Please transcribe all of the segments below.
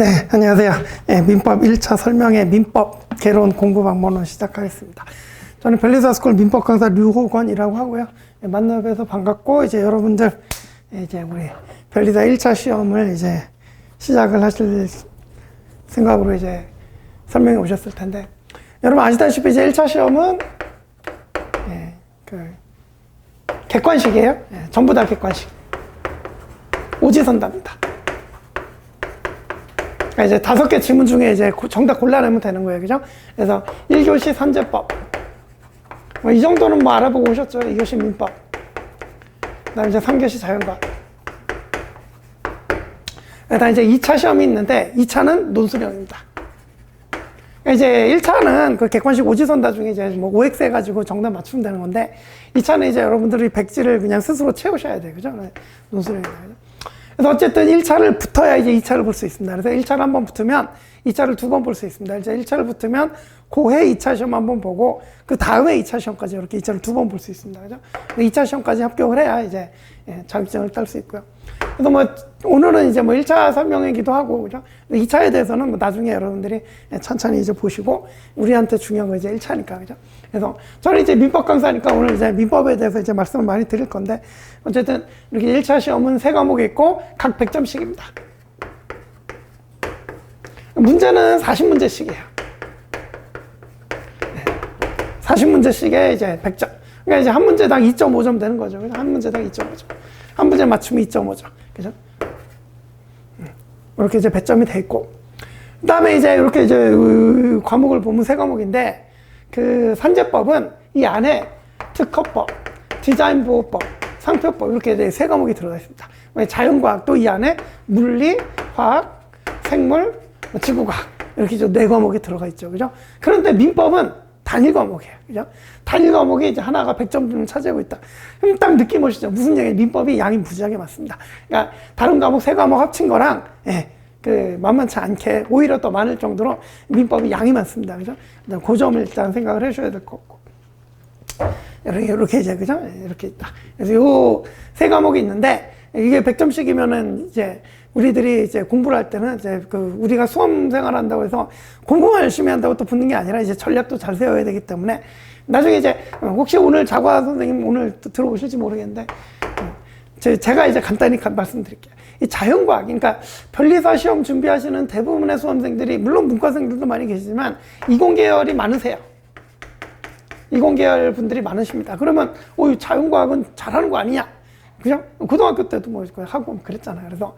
네, 안녕하세요. 민법 1차 설명의 민법 개론 공부 방법론 시작하겠습니다. 저는 별리사스쿨 민법 강사 류호건이라고 하고요. 만나 뵈서 반갑고, 이제 여러분들, 이제 우리 별리사 1차 시험을 이제 시작을 하실 생각으로 이제 설명해 오셨을 텐데, 여러분 아시다시피 이제 1차 시험은, 객관식이에요. 전부 다 객관식. 오지선답니다. 그러니까 이제 5개 질문 중에 이제 정답 골라내면 되는 거예요. 그죠? 그래서 1교시 선제법. 이 정도는 뭐 알아보고 오셨죠? 2교시 민법. 그 다음에 이제 3교시 자연과학. 그 다음에 이제 2차 시험이 있는데, 2차는 논술형입니다. 그러니까 이제 1차는 그 객관식 오지선다 중에 이제 뭐 OX 해가지고 정답 맞추면 되는 건데, 2차는 이제 여러분들이 백지를 그냥 스스로 채우셔야 돼요. 그죠? 논술형입니다. 그래서 어쨌든 1차를 붙어야 이제 2차를 볼 수 있습니다. 그래서 1차를 한번 붙으면 2차를 2번 볼 수 있습니다. 이제 1차를 붙으면 고해 2차 시험 한번 보고 그 다음에 2차 시험까지 이렇게 2차를 2번 볼 수 있습니다. 그죠? 2차 시험까지 합격을 해야 이제 자격증을 딸 수 있고요. 그래서 뭐 오늘은 이제 뭐 1차 설명이기도 하고, 그죠? 2차에 대해서는 뭐 나중에 여러분들이 천천히 이제 보시고, 우리한테 중요한 거 이제 1차니까, 그죠? 그래서 저는 이제 민법 강사니까 오늘 이제 민법에 대해서 이제 말씀을 많이 드릴 건데, 어쨌든 이렇게 1차 시험은 3과목이 있고 각 100점씩입니다. 문제는 40문제씩이에요. 40문제씩에 이제 100점. 그러니까 이제 한 문제당 2.5점 되는 거죠. 그죠? 한 문제당 2.5점. 한 문제 맞추면 2.5점. 그죠? 이렇게 이제 배점이 돼 있고. 그 다음에 이제 이렇게 이제 과목을 보면 3과목인데, 그 산재법은 이 안에 특허법, 디자인보호법, 상표법 이렇게 이제 3과목이 들어가 있습니다. 자연과학도 이 안에 물리, 화학, 생물, 지구과학 이렇게 좀 4과목이 들어가 있죠. 그죠? 그런데 민법은 단일 과목이에요. 그죠? 단일 과목이 이제 하나가 100점 차지하고 있다. 그럼 딱 느낌 오시죠? 무슨 얘기예요? 민법이 양이 무지하게 많습니다. 그러니까 다른 과목 3과목 합친 거랑 만만치 않게 오히려 더 많을 정도로 민법이 양이 많습니다. 그죠? 그 점을 일단 생각을 해주셔야 될 것 같고. 이렇게 이제, 그죠? 이렇게 있다. 그래서 요 3과목이 있는데, 이게 100점씩이면은 이제 우리들이 이제 공부를 할 때는 이제 우리가 수험 생활 한다고 해서 공부만 열심히 한다고 또 붙는 게 아니라 이제 전략도 잘 세워야 되기 때문에 나중에 이제 혹시 오늘 자과 선생님 오늘 들어오실지 모르겠는데, 제가 이제 간단히 말씀드릴게요. 이 자연과학, 그러니까 변리사 시험 준비하시는 대부분의 수험생들이, 물론 문과생들도 많이 계시지만 이공계열이 많으세요. 이공계열 분들이 많으십니다. 그러면 자연과학은 잘하는 거 아니냐? 그죠? 고등학교 때도 뭐 하고 그랬잖아요. 그래서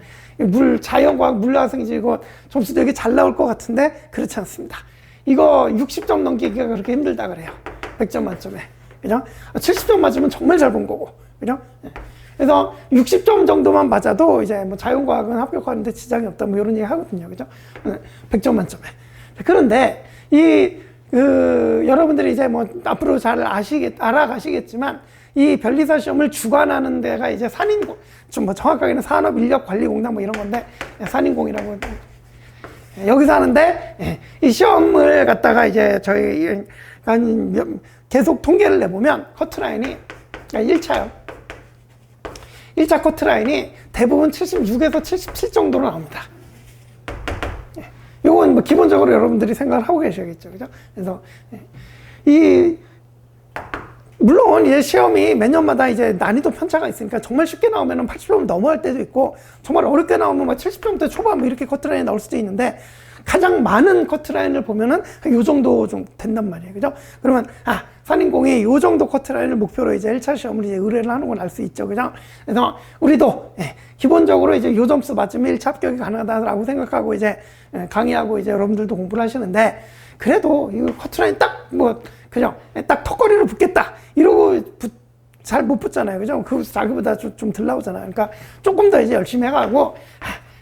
자연과학 물리화생지 이거 점수 되게 잘 나올 것 같은데 그렇지 않습니다. 이거 60점 넘기기가 그렇게 힘들다 그래요. 100점 만점에. 그죠? 70점 맞으면 정말 잘 본 거고. 그죠? 그래서 60점 정도만 맞아도 이제 뭐 자연과학은 합격하는데 지장이 없다 뭐 이런 얘기 하거든요. 그죠? 100점 만점에. 그런데 여러분들이 이제 뭐 앞으로 잘 알아가시겠지만 이 변리사 시험을 주관하는 데가 이제 산인공, 좀 뭐 정확하게는 산업인력관리공단 뭐 이런 건데, 산인공이라고. 여기서 하는데, 이 시험을 갖다가 이제 저희 계속 통계를 내보면 커트라인이, 1차요. 1차 커트라인이 대부분 76에서 77 정도로 나옵니다. 요건 뭐 기본적으로 여러분들이 생각을 하고 계셔야겠죠. 그죠? 그래서, 물론 이제 시험이 몇 년마다 이제 난이도 편차가 있으니까 정말 쉽게 나오면 80점 넘어갈 때도 있고 정말 어렵게 나오면 막 70점대 초반 뭐 이렇게 커트라인이 나올 수도 있는데 가장 많은 커트라인을 보면은 요 정도 좀 된단 말이에요. 그죠? 그러면 산인공이 요 정도 커트라인을 목표로 이제 1차 시험을 이제 의뢰를 하는 건 알 수 있죠. 그죠? 그래서 우리도 기본적으로 이제 요 점수 맞으면 1차 합격이 가능하다라고 생각하고 이제 강의하고 이제 여러분들도 공부를 하시는데 그래도 이 커트라인 딱 그죠? 딱 턱걸이로 붙겠다. 이러고 잘 못 붙잖아요. 그죠? 자기보다 좀 덜 나오잖아요. 그러니까 조금 더 이제 열심히 해가고,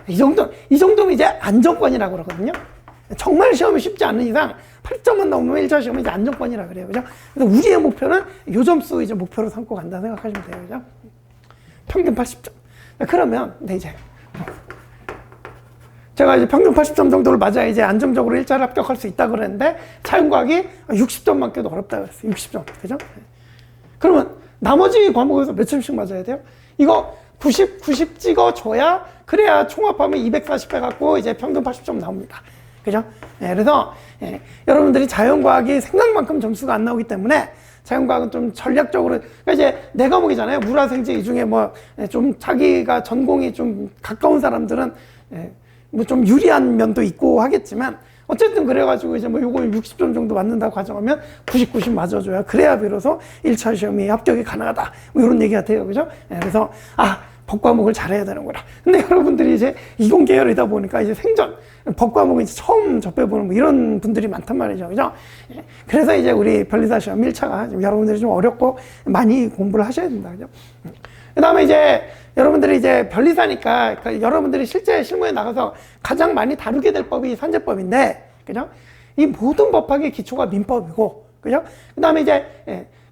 이 정도면 이제 안정권이라고 그러거든요. 정말 시험이 쉽지 않은 이상 8점만 넘으면 1차 시험은 이제 안정권이라 그래요. 그죠? 그래서 우리의 목표는 요 점수 이제 목표로 삼고 간다 생각하시면 돼요. 그죠? 평균 80점. 그러면, 이제. 제가 이제 평균 80점 정도를 맞아야 이제 안정적으로 1차를 합격할 수 있다 그랬는데 자연과학이 60점만 껴도 어렵다 그랬어요. 60점. 그죠? 그러면 나머지 과목에서 몇 점씩 맞아야 돼요? 이거 90 찍어줘야, 그래야 총합하면 240 해갖고 이제 평균 80점 나옵니다. 그죠? 그래서 여러분들이 자연과학이 생각만큼 점수가 안 나오기 때문에 자연과학은 좀 전략적으로, 그러니까 이제 네 과목이잖아요. 물화생지 이 중에 뭐 좀 자기가 전공이 좀 가까운 사람들은 뭐 좀 유리한 면도 있고 하겠지만, 어쨌든 그래가지고 이제 뭐 요거 60점 정도 맞는다고 가정하면 90 맞아줘야, 그래야 비로소 1차 시험이 합격이 가능하다. 뭐 이런 얘기가 돼요. 그죠? 그래서, 법과목을 잘해야 되는구나. 근데 여러분들이 이제 이공 계열이다 보니까 이제 생전 법과목을 이제 처음 접해보는 뭐 이런 분들이 많단 말이죠. 그죠? 그래서 이제 우리 변리사 시험 1차가 여러분들이 좀 어렵고 많이 공부를 하셔야 된다. 그죠? 그 다음에 이제 여러분들이 이제 변리사니까, 그러니까 여러분들이 실제 실무에 나가서 가장 많이 다루게 될 법이 산재법인데, 그죠? 이 모든 법학의 기초가 민법이고, 그죠? 그 다음에 이제,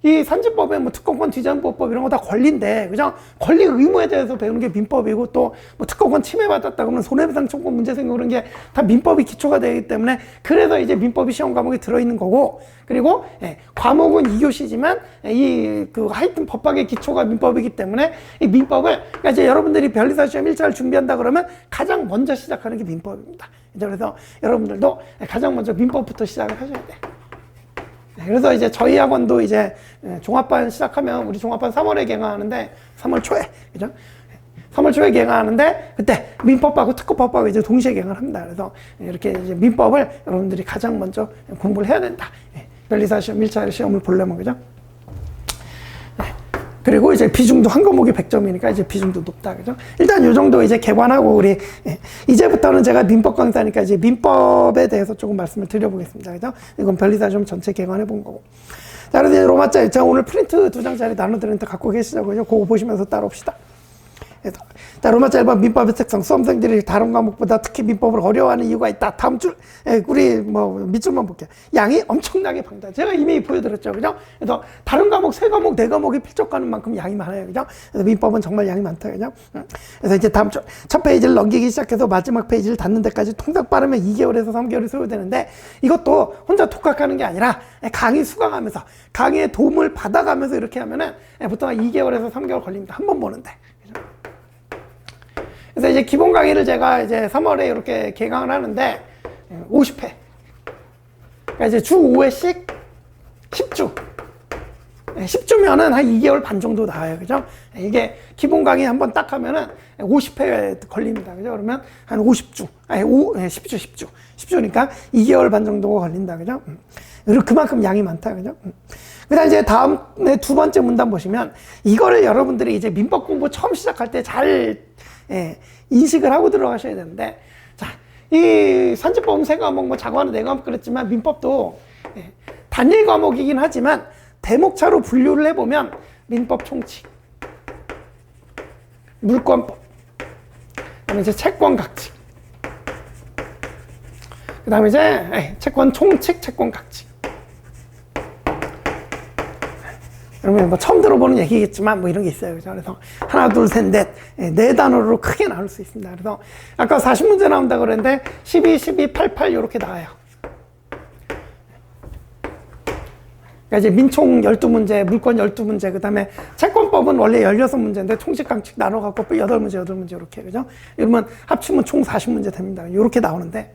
이 산재법에 뭐 특허권 디자인보호법 이런 거 다 권리인데, 그죠? 권리 의무에 대해서 배우는 게 민법이고, 또 뭐 특허권 침해받았다 그러면 손해배상 청구 문제 생기고 그런 게 다 민법이 기초가 되기 때문에, 그래서 이제 민법이 시험 과목에 들어있는 거고, 그리고 과목은 2교시지만 하여튼 법학의 기초가 민법이기 때문에 이 민법을, 그러니까 이제 여러분들이 변리사 시험 1차를 준비한다 그러면 가장 먼저 시작하는 게 민법입니다. 그래서 여러분들도 가장 먼저 민법부터 시작을 하셔야 돼. 그래서 이제 저희 학원도 이제 종합반 시작하면, 우리 종합반 3월에 개강하는데, 3월 초에, 그죠? 3월 초에 개강하는데, 그때 민법하고 특허법하고 이제 동시에 개강을 합니다. 그래서 이렇게 이제 민법을 여러분들이 가장 먼저 공부를 해야 된다. 변리사 시험 1차 시험을 보려면, 그죠? 그리고 이제 비중도 한 과목이 100점이니까 이제 비중도 높다. 그죠? 일단 요 정도 이제 개관하고, 우리 이제부터는 제가 민법 강사니까 이제 민법에 대해서 조금 말씀을 드려보겠습니다. 그죠? 이건 변리사 시험 전체 개관해 본 거고. 자, 그래서 로마자, 제가 오늘 프린트 2장짜리 나눠드리는데 갖고 계시자고요. 그거 보시면서 따라옵시다. 자, 로마자 1번 민법의 특성. 수험생들이 다른 과목보다 특히 민법을 어려워하는 이유가 있다. 다음 줄, 우리 뭐 밑줄만 볼게요. 양이 엄청나게 방대하다. 제가 이미 보여드렸죠. 그죠? 그래서 다른 과목, 3과목, 4과목이 필적하는 만큼 양이 많아요. 그죠? 그래서 민법은 정말 양이 많다. 그죠? 그래서 이제 다음 줄, 첫 페이지를 넘기기 시작해서 마지막 페이지를 닫는 데까지 통상 빠르면 2개월에서 3개월이 소요되는데, 이것도 혼자 독학하는 게 아니라 강의 수강하면서, 강의의 도움을 받아가면서 이렇게 하면은 보통 한 2개월에서 3개월 걸립니다. 한 번 보는데. 그래서 이제 기본 강의를 제가 이제 3월에 이렇게 개강을 하는데 50회. 그러니까 이제 주 5회씩 10주. 10주면은 한 2개월 반 정도 나와요. 그죠? 이게 기본 강의 한번 딱 하면은 50회 걸립니다. 그죠? 그러면 한 50주. 10주. 10주니까 2개월 반 정도가 걸린다. 그죠? 그리고 그만큼 양이 많다. 그죠? 그 다음 이제 다음에 두 번째 문단 보시면, 이거를 여러분들이 이제 민법 공부 처음 시작할 때 잘 인식을 하고 들어가셔야 되는데, 자, 이 산지법 3과목, 뭐 자과는 4과목 그랬지만, 민법도 단일 과목이긴 하지만 대목차로 분류를 해보면 민법 총칙, 물권법, 그다음에 이제 채권 각칙, 그다음에 이제 채권 총칙, 채권 각칙. 여러분 뭐 처음 들어보는 얘기겠지만 뭐 이런 게 있어요. 그죠? 그래서 하나, 둘, 셋, 넷, 네 단어로 크게 나눌 수 있습니다. 그래서 아까 40문제 나온다 그랬는데 12, 12, 88 이렇게 나와요. 그러니까 이제 민총 12문제, 물권 12문제, 그 다음에 채권법은 원래 16문제인데 총칙, 강칙 나눠갖고 8문제, 8문제 이렇게. 그죠? 이러면 합치면 총 40문제 됩니다. 이렇게 나오는데,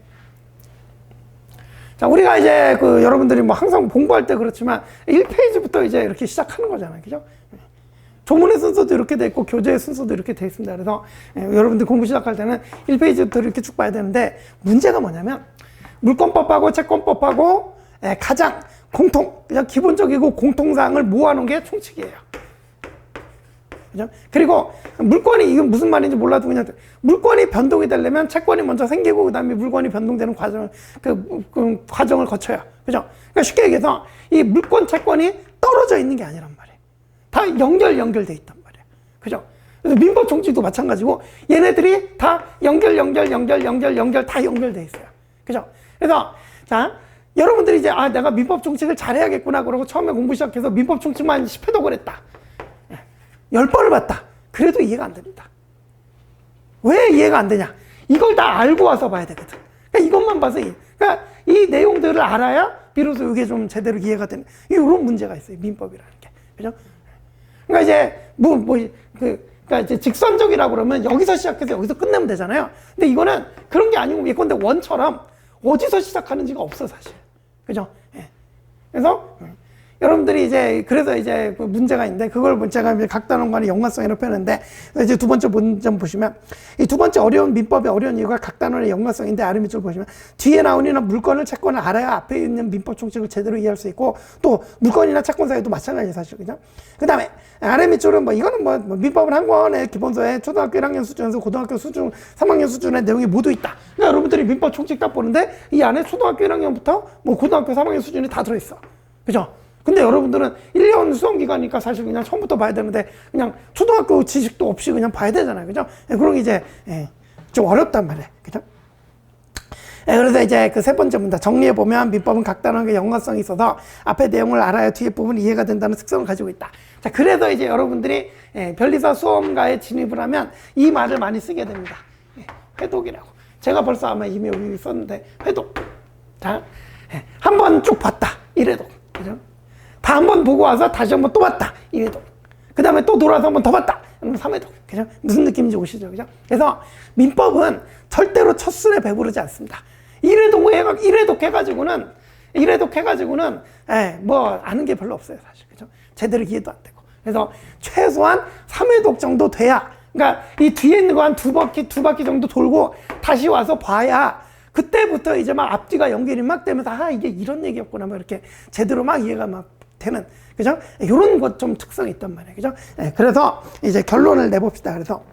자, 우리가 이제 여러분들이 뭐 항상 공부할 때 그렇지만 1페이지부터 이제 이렇게 시작하는 거잖아요. 그죠? 조문의 순서도 이렇게 돼 있고 교재의 순서도 이렇게 돼 있습니다. 그래서 여러분들 공부 시작할 때는 1페이지부터 이렇게 쭉 봐야 되는데, 문제가 뭐냐면 물권법하고 채권법하고 가장 그냥 기본적이고 공통사항을 모아놓은 게 총칙이에요. 그죠? 그리고 물권이, 이건 무슨 말인지 몰라도 그냥 물권이 변동이 되려면 채권이 먼저 생기고 그다음에 물권이 변동되는 과정을 그 과정을 거쳐요. 그죠? 그러니까 쉽게 얘기해서 이 물권 채권이 떨어져 있는 게 아니란 말이에요. 다 연결돼 있단 말이에요. 그죠? 그래서 민법 총칙도 마찬가지고 얘네들이 다 연결 다 연결돼 있어요. 그죠? 그래서 자, 여러분들이 이제 내가 민법 총칙을 잘해야겠구나 그러고 처음에 공부 시작해서 민법 총칙만 10회도 그랬다. 10번을 봤다. 그래도 이해가 안 됩니다. 왜 이해가 안 되냐? 이걸 다 알고 와서 봐야 되거든. 그러니까 이것만 봐서, 그러니까 이 내용들을 알아야 비로소 이게 좀 제대로 이해가 되는, 이런 문제가 있어요. 민법이라는 게. 그죠? 그러니까 이제 그러니까 이제 직선적이라고 그러면 여기서 시작해서 여기서 끝내면 되잖아요. 근데 이거는 그런 게 아니고 예컨대 원처럼 어디서 시작하는지가 없어 사실. 그죠? 예. 그래서 여러분들이 이제 그래서 이제 그 문제가 있는데 그걸 제가 이제 각단원관의 연관성이라고 표현했는데 이제 두 번째 문점 보시면 이 두 번째 어려운 민법의 어려운 이유가 각단원의 연관성인데 아래 밑줄 보시면 뒤에 나오는 물건을 채권을 알아야 앞에 있는 민법 총칙을 제대로 이해할 수 있고 또 물건이나 채권 사이도 마찬가지예요 사실. 그죠? 그 다음에 아래 밑줄은 뭐 이거는 뭐 민법은 한 권의 기본서에 초등학교 1학년 수준에서 고등학교 수준 3학년 수준의 내용이 모두 있다. 그러니까 여러분들이 민법 총칙 딱 보는데 이 안에 초등학교 1학년부터 뭐 고등학교 3학년 수준이 다 들어있어. 그죠? 근데 여러분들은 1년 수험기간이니까 사실 그냥 처음부터 봐야 되는데 그냥 초등학교 지식도 없이 그냥 봐야 되잖아요. 그죠? 그런 게 이제 좀 어렵단 말이에요. 그죠? 그래서 이제 그 세 번째 문제 정리해보면 민법은 각단원과 연관성이 있어서 앞에 내용을 알아야 뒤에 부분이 이해가 된다는 특성을 가지고 있다. 자, 그래서 이제 여러분들이 변리사 수험가에 진입을 하면 이 말을 많이 쓰게 됩니다. 회독이라고. 제가 벌써 아마 이미 여기 썼는데 회독. 자, 한 번 쭉 봤다. 이래독. 그죠? 다 한 번 보고 와서 다시 한 번 또 봤다. 2회독. 그 다음에 또 돌아와서 한 번 더 봤다. 그럼 3회독. 그죠? 무슨 느낌인지 오시죠? 그죠? 그래서 민법은 절대로 첫 술에 배부르지 않습니다. 1회독 해가지고는, 뭐, 아는 게 별로 없어요. 사실. 그죠? 제대로 이해도 안 되고. 그래서 최소한 3회독 정도 돼야, 그러니까 이 뒤에 있는 거 한 두 바퀴 정도 돌고 다시 와서 봐야 그때부터 이제 막 앞뒤가 연결이 막 되면서 아, 이게 이런 얘기였구나. 막 이렇게 제대로 막 이해가 막 되는, 그죠? 요런 것 좀 특성이 있단 말이에요. 그죠? 그래서 이제 결론을 내봅시다. 그래서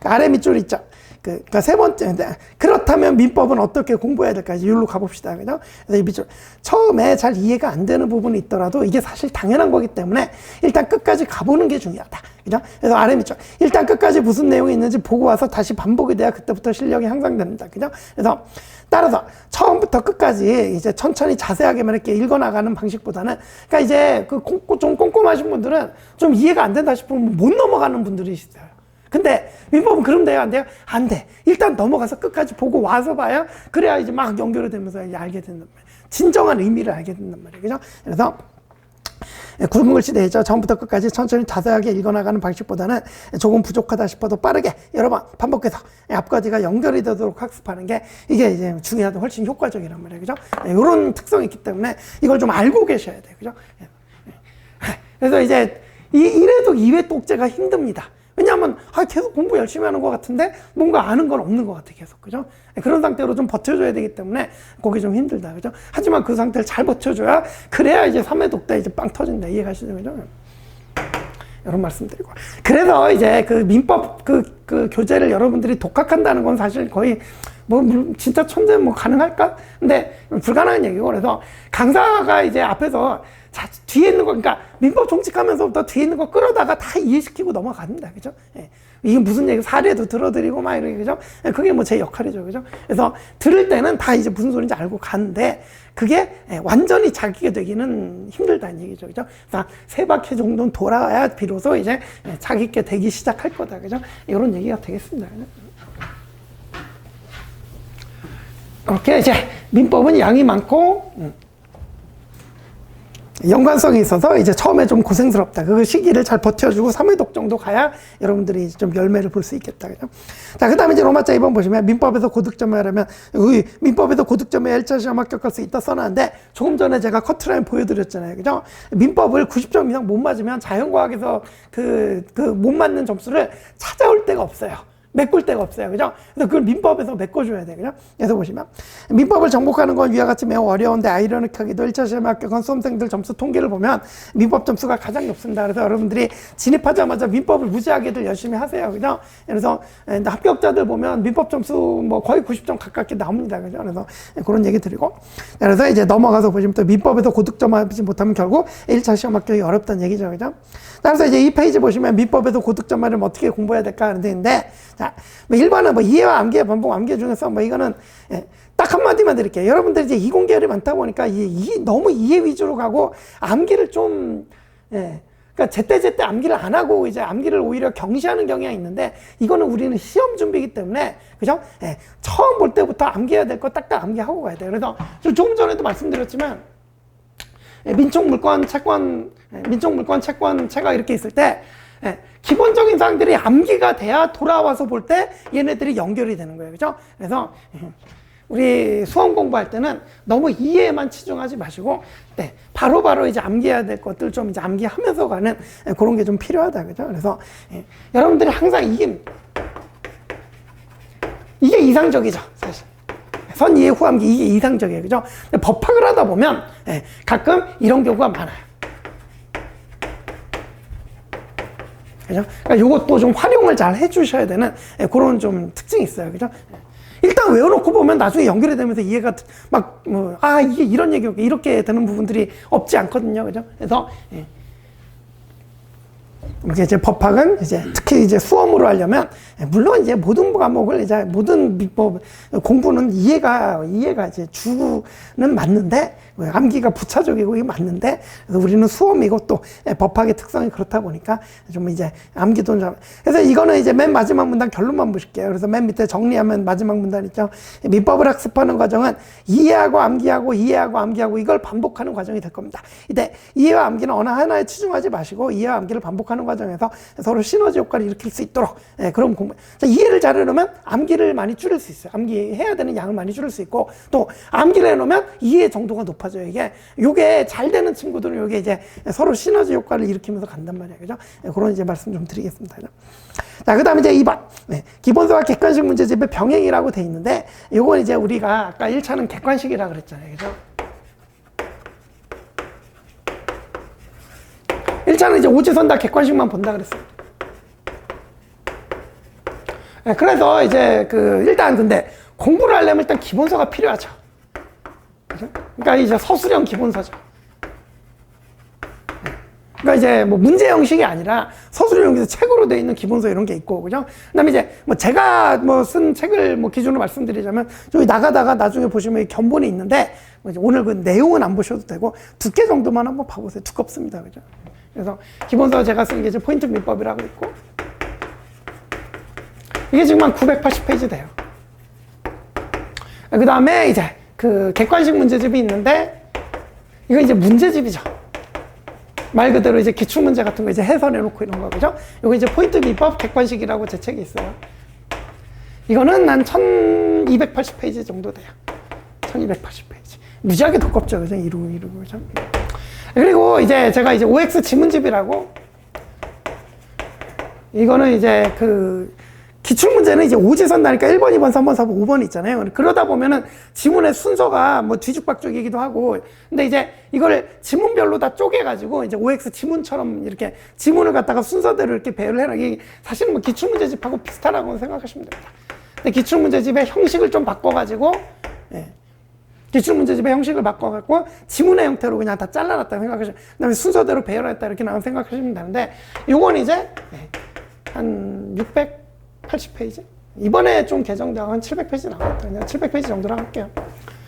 아래 밑줄 있죠? 그러니까 세 번째, 그렇다면 민법은 어떻게 공부해야 될까? 이걸로 가봅시다. 그죠? 그래서 이 밑줄. 처음에 잘 이해가 안 되는 부분이 있더라도 이게 사실 당연한 거기 때문에 일단 끝까지 가보는 게 중요하다. 그죠? 그래서 아래 밑줄. 일단 끝까지 무슨 내용이 있는지 보고 와서 다시 반복이 돼야 그때부터 실력이 향상됩니다. 그죠? 그래서 따라서 처음부터 끝까지 이제 천천히 자세하게만 이렇게 읽어나가는 방식보다는 그러니까 이제 좀 꼼꼼하신 분들은 좀 이해가 안 된다 싶으면 못 넘어가는 분들이 있어요. 근데 민법은 그럼 돼요? 안 돼요? 안 돼. 일단 넘어가서 끝까지 보고 와서 봐야 그래야 이제 막 연결이 되면서 이제 알게 된단 말이에요. 진정한 의미를 알게 된단 말이에요. 그죠? 그래서 굵은 글씨 되죠. 처음부터 끝까지 천천히 자세하게 읽어나가는 방식보다는 조금 부족하다 싶어도 빠르게 여러 번 반복해서 앞까지가 연결이 되도록 학습하는 게 이게 이제 중요하다, 훨씬 효과적이란 말이에요. 그죠? 이런 특성이 있기 때문에 이걸 좀 알고 계셔야 돼요. 그죠? 그래서 이제 이래도 2회 독재가 힘듭니다. 왜냐하면 계속 공부 열심히 하는 것 같은데 뭔가 아는 건 없는 것 같아 계속. 그죠? 그런 상태로 좀 버텨줘야 되기 때문에 그게 좀 힘들다. 그죠? 하지만 그 상태를 잘 버텨줘야 그래야 이제 3회독 때 이제 빵 터진다. 이해가시죠? 그죠? 이런 말씀드리고. 그래서 이제 그 민법 그 교재를 여러분들이 독학한다는 건 사실 거의 뭐 진짜 천재 뭐 가능할까? 근데 불가능한 얘기고. 그래서 강사가 이제 앞에서 뒤에 있는 거, 그러니까 민법 총칙하면서부터 뒤에 있는 거 끌어다가 다 이해시키고 넘어갑니다. 그죠? 이게 무슨 얘기, 사례도 들어드리고 막 이렇게, 그죠? 그게 뭐 제 역할이죠. 그죠? 그래서 들을 때는 다 이제 무슨 소리인지 알고 가는데 그게 완전히 자기게 되기는 힘들다는 얘기죠. 그죠? 그래서 3바퀴 정도는 돌아야 비로소 이제 자기게 되기 시작할 거다. 그죠? 이런 얘기가 되겠습니다. 그죠? 이렇게 이제 민법은 양이 많고, 연관성이 있어서 이제 처음에 좀 고생스럽다. 그 시기를 잘 버텨주고 3회독 정도 가야 여러분들이 좀 열매를 볼 수 있겠다. 그죠? 자, 그 다음에 이제 로마자 2번 보시면 민법에서 고득점을 하려면, 민법에서 고득점에 1차 시험 합격할 수 있다 써놨는데 조금 전에 제가 커트라인 보여드렸잖아요. 그죠? 민법을 90점 이상 못 맞으면 자연과학에서 못 맞는 점수를 찾아올 데가 없어요. 메꿀 데가 없어요. 그죠? 그래서 그걸 민법에서 메꿔줘야 돼요. 그죠? 그래서 보시면 민법을 정복하는 건 위와 같이 매우 어려운데 아이러니하게도 1차 시험에 합격한 수험생들 점수 통계를 보면 민법 점수가 가장 높습니다. 그래서 여러분들이 진입하자마자 민법을 무지하게들 열심히 하세요. 그죠? 그래서 합격자들 보면 민법 점수 뭐 거의 90점 가깝게 나옵니다. 그죠? 그래서 그런 얘기 드리고, 그래서 이제 넘어가서 보시면 또 민법에서 고득점 하지 못하면 결국 1차 시험 합격이 어렵다는 얘기죠. 그죠? 그래서 이제 이 페이지 보시면 민법에서 고득점 하려면 어떻게 공부해야 될까 하는 데인데, 자, 뭐 일반은 뭐 이해와 암기와 반복 암기 중에서 뭐 이거는 딱 한마디만 드릴게요. 여러분들이 이제 이공계열이 많다 보니까 너무 이해 위주로 가고 암기를 좀, 그러니까 제때제때 암기를 안 하고 이제 암기를 오히려 경시하는 경향이 있는데, 이거는 우리는 시험 준비이기 때문에, 그죠? 처음 볼 때부터 암기해야 될 거 딱딱 암기하고 가야 돼요. 그래서 조금 전에도 말씀드렸지만, 민촉 물권 채권 민족물권, 채권,채가 이렇게 있을 때 기본적인 사항들이 암기가 돼야 돌아와서 볼 때 얘네들이 연결이 되는 거예요. 그죠? 그래서 우리 수험 공부할 때는 너무 이해에만 치중하지 마시고 바로바로 이제 암기해야 될 것들 좀 이제 암기하면서 가는 그런 게 좀 필요하다. 그죠? 그래서 여러분들이 항상 이게 이상적이죠, 사실. 선이해 후암기 이게 이상적이에요. 그죠? 법학을 하다 보면 가끔 이런 경우가 많아요. 그죠? 그러니까 이것도 좀 활용을 잘 해주셔야 되는 그런 좀 특징이 있어요. 그죠? 일단 외워놓고 보면 나중에 연결이 되면서 이해가 막, 이게 이런 얘기였고, 이렇게 되는 부분들이 없지 않거든요. 그죠? 그래서, 이제 법학은 이제 특히 이제 수험으로 하려면 물론 이제 모든 과목을 이제 모든 민법 공부는 이해가 이제 주는 맞는데 암기가 부차적이고 이게 맞는데 그래서 우리는 수험이고 또 법학의 특성이 그렇다 보니까 좀 이제 암기도 좀 그래서 이거는 이제 맨 마지막 문단 결론만 보실게요. 그래서 맨 밑에 정리하면 마지막 문단 있죠. 민법을 학습하는 과정은 이해하고 암기하고 이해하고 암기하고 이걸 반복하는 과정이 될 겁니다. 이때 이해와 암기는 어느 하나에 치중하지 마시고 이해와 암기를 반복하는 과정에서 서로 시너지 효과를 일으킬 수 있도록 그런 공부. 자, 이해를 잘 해놓으면 암기를 많이 줄일 수 있어요. 암기해야 되는 양을 많이 줄일 수 있고 또 암기를 해놓으면 이해 정도가 높아져요. 요게 잘 되는 친구들은 요게 이제 서로 시너지 효과를 일으키면서 간단 말이에요. 그죠? 그런 이제 말씀 좀 드리겠습니다. 그죠? 자, 그 다음에 이제 2번. 기본서와 객관식 문제집의 병행이라고 돼 있는데 요건 이제 우리가 아까 1차는 객관식이라고 그랬잖아요. 그죠? 1차는 이제 오지선 다 객관식만 본다 그랬어요. 그래서 이제 일단 근데 공부를 하려면 일단 기본서가 필요하죠. 그죠? 그러니까 이제 서술형 기본서죠. 그러니까 이제 뭐 문제 형식이 아니라 서술형에서 책으로 되어 있는 기본서 이런 게 있고, 그죠? 그 다음에 이제 뭐 제가 뭐 쓴 책을 뭐 기준으로 말씀드리자면 저기 나가다가 나중에 보시면 견본이 있는데 오늘 그 내용은 안 보셔도 되고 두께 정도만 한번 봐보세요. 두껍습니다. 그죠? 그래서 기본서 제가 쓴 게 이제 포인트 민법이라고 있고 이게 지금 한 980페이지 돼요. 그 다음에 이제 객관식 문제집이 있는데 이거 이제 문제집이죠. 말 그대로 이제 기출문제 같은 거 이제 해설해놓고 이런 거, 그죠? 이거 이제 포인트 민법 객관식이라고 제 책이 있어요. 이거는 한 1280페이지 정도 돼요. 1280페이지. 무지하게 두껍죠. 그죠? 이루고, 그죠? 그리고 이제 제가 이제 OX 지문집이라고 이거는 이제 기출문제는 이제 오지선다니까 1번, 2번, 3번, 4번, 5번 있잖아요. 그러다 보면은 지문의 순서가 뭐 뒤죽박죽이기도 하고, 근데 이제 이걸 지문별로 다 쪼개가지고 이제 OX 지문처럼 이렇게 지문을 갖다가 순서대로 이렇게 배열을 해라. 이게 사실은 뭐 기출문제집하고 비슷하다고 생각하시면 됩니다. 근데 기출문제집의 형식을 좀 바꿔가지고, 기출문제집의 형식을 바꿔갖고 지문의 형태로 그냥 다 잘라놨다고 생각하시면, 그 다음에 순서대로 배열했다 이렇게 나온 생각하시면 되는데, 요건 이제 한 680페이지? 이번에 좀 개정되고 한 700페이지 나왔다. 그냥 700페이지 정도로 할게요.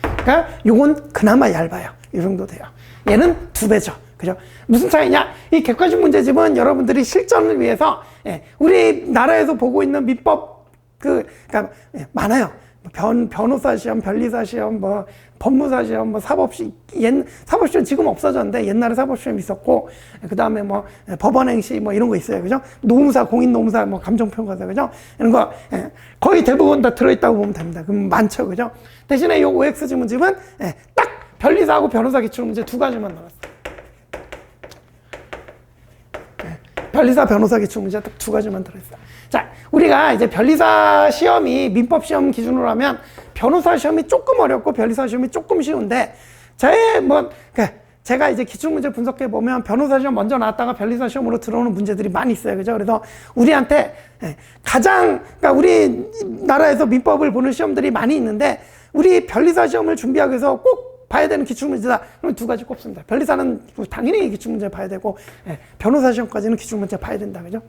그러니까 요건 그나마 얇아요. 이 정도 돼요. 얘는 2배죠. 그죠? 무슨 차이냐? 이 객관식 문제집은 여러분들이 실전을 위해서 우리나라에서 보고 있는 민법 그러니까 많아요. 변호사 시험, 변리사 시험, 뭐 법무사 시험, 뭐 사법시험 지금 없어졌는데 옛날에 사법시험 있었고, 그 다음에 뭐 법원행시 뭐 이런 거 있어요. 그죠? 노무사, 공인노무사, 뭐 감정평가사, 그죠? 이런 거 거의 대부분 다 들어있다고 보면 됩니다. 그럼 많죠. 그죠? 대신에 이 OX 지문집은 딱 변리사하고 변호사 기출문제 2가지만 나왔어요. 변리사, 변호사 기출문제 딱 2가지만 들어있어요. 자, 우리가 이제 변리사 시험이 민법 시험 기준으로 하면 변호사 시험이 조금 어렵고 변리사 시험이 조금 쉬운데, 제가 이제 기출문제 분석해 보면 변호사 시험 먼저 나왔다가 변리사 시험으로 들어오는 문제들이 많이 있어요. 그죠? 그래서 우리한테 그러니까 우리나라에서 민법을 보는 시험들이 많이 있는데, 우리 변리사 시험을 준비하기 위해서 꼭 봐야 되는 기출문제다. 그럼 2가지 꼽습니다. 변리사는 당연히 기출문제 봐야 되고, 변호사 시험까지는 기출문제 봐야 된다. 그죠?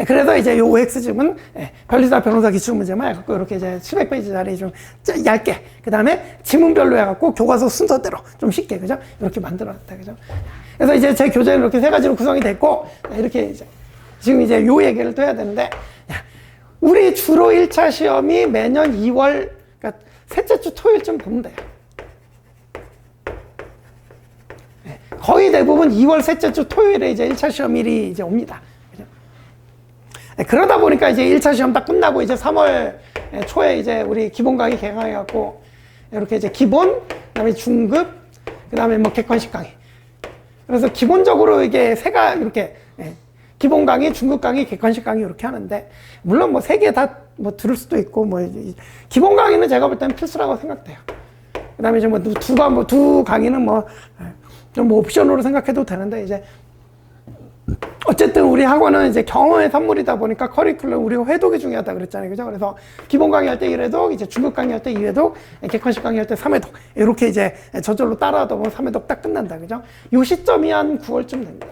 그래서 이제 요 OX집은 변리사, 변호사 기출문제만 해갖고 이렇게 이제 700페이지짜리 좀 얇게, 그 다음에 지문별로 해갖고 교과서 순서대로 좀 쉽게, 그죠? 이렇게 만들어놨다. 그죠? 그래서 이제 제 교재는 이렇게 3가지로 구성이 됐고, 이렇게 이제 지금 이제 요 얘기를 또 해야 되는데, 우리 주로 1차 시험이 매년 2월, 그러니까 셋째 주 토요일쯤 보면 돼요. 거의 대부분 2월 셋째 주 토요일에 이제 1차 시험일이 이제 옵니다. 그죠? 그러다 보니까 이제 1차 시험 딱 끝나고 이제 3월 초에 이제 우리 기본 강의 개강해갖고 이렇게 이제 기본, 그 다음에 중급, 그 다음에 뭐 객관식 강의. 그래서 기본적으로 이게 세가 이렇게 기본 강의, 중급 강의, 객관식 강의 이렇게 하는데, 물론 뭐 세 개 다 뭐 들을 수도 있고, 뭐 기본 강의는 제가 볼 때는 필수라고 생각돼요. 그 다음에 이제 뭐 두 강의는 뭐 좀 뭐 옵션으로 생각해도 되는데, 이제 어쨌든 우리 학원은 이제 경험의 산물이다 보니까 커리큘럼 우리가 회독이 중요하다 그랬잖아요. 그죠? 그래서 기본 강의 할 때 1회독, 이제 중급 강의 할 때 2회독, 객관식 강의 할 때 3회독. 이렇게 이제 저절로 따라하다 보면 3회독 딱 끝난다. 그죠? 요 시점이 한 9월쯤 됩니다.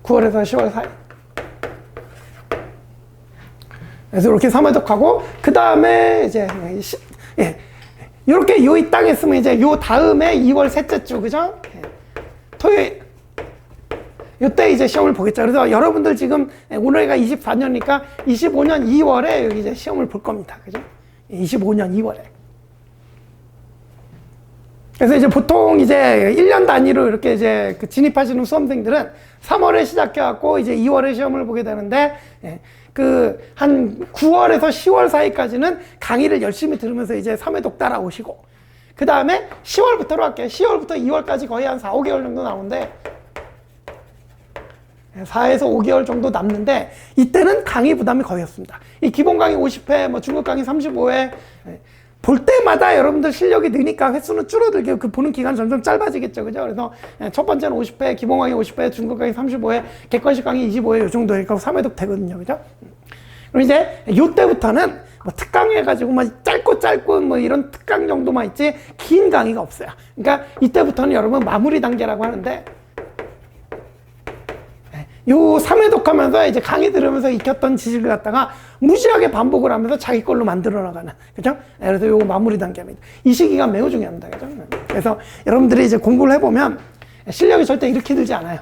9월에서 10월 사이. 그래서 이렇게 3회독하고, 그 다음에 이제, 이렇게 요 이 땅에 있으면 이제 요 다음에 2월 셋째 주, 그죠? 토요일. 요때 이제 시험을 보겠죠. 그래서 여러분들 지금 올해가 24년이니까 25년 2월에 여기 이제 시험을 볼 겁니다. 그죠? 25년 2월에. 그래서 이제 보통 이제 1년 단위로 이렇게 이제 진입하시는 수험생들은 3월에 시작해갖고 이제 2월에 시험을 보게 되는데, 한 9월에서 10월 사이까지는 강의를 열심히 들으면서 이제 3회독 따라오시고, 그 다음에 10월부터로 할게요. 10월부터 2월까지 거의 한 4, 5개월 정도 나오는데, 4에서 5개월 정도 남는데, 이때는 강의 부담이 거의 없습니다. 이 기본 강의 50회, 뭐 중급 강의 35회, 볼 때마다 여러분들 실력이 느니까 횟수는 줄어들게, 그 보는 기간 점점 짧아지겠죠. 그죠? 그래서 첫 번째는 50회, 기본 강의 50회, 중급 강의 35회, 객관식 강의 25회, 요 정도니까 3회독 되거든요. 그죠? 그럼 이제 요때부터는 뭐 특강 해가지고 막 짧고 뭐 이런 특강 정도만 있지, 긴 강의가 없어요. 그러니까 이때부터는 여러분 마무리 단계라고 하는데, 요 3회독 하면서 이제 강의 들으면서 익혔던 지식을 갖다가 무지하게 반복을 하면서 자기 걸로 만들어 나가는. 그죠? 그래서 요거 마무리 단계입니다. 이 시기가 매우 중요합니다. 그죠? 그래서 여러분들이 이제 공부를 해보면 실력이 절대 이렇게 들지 않아요.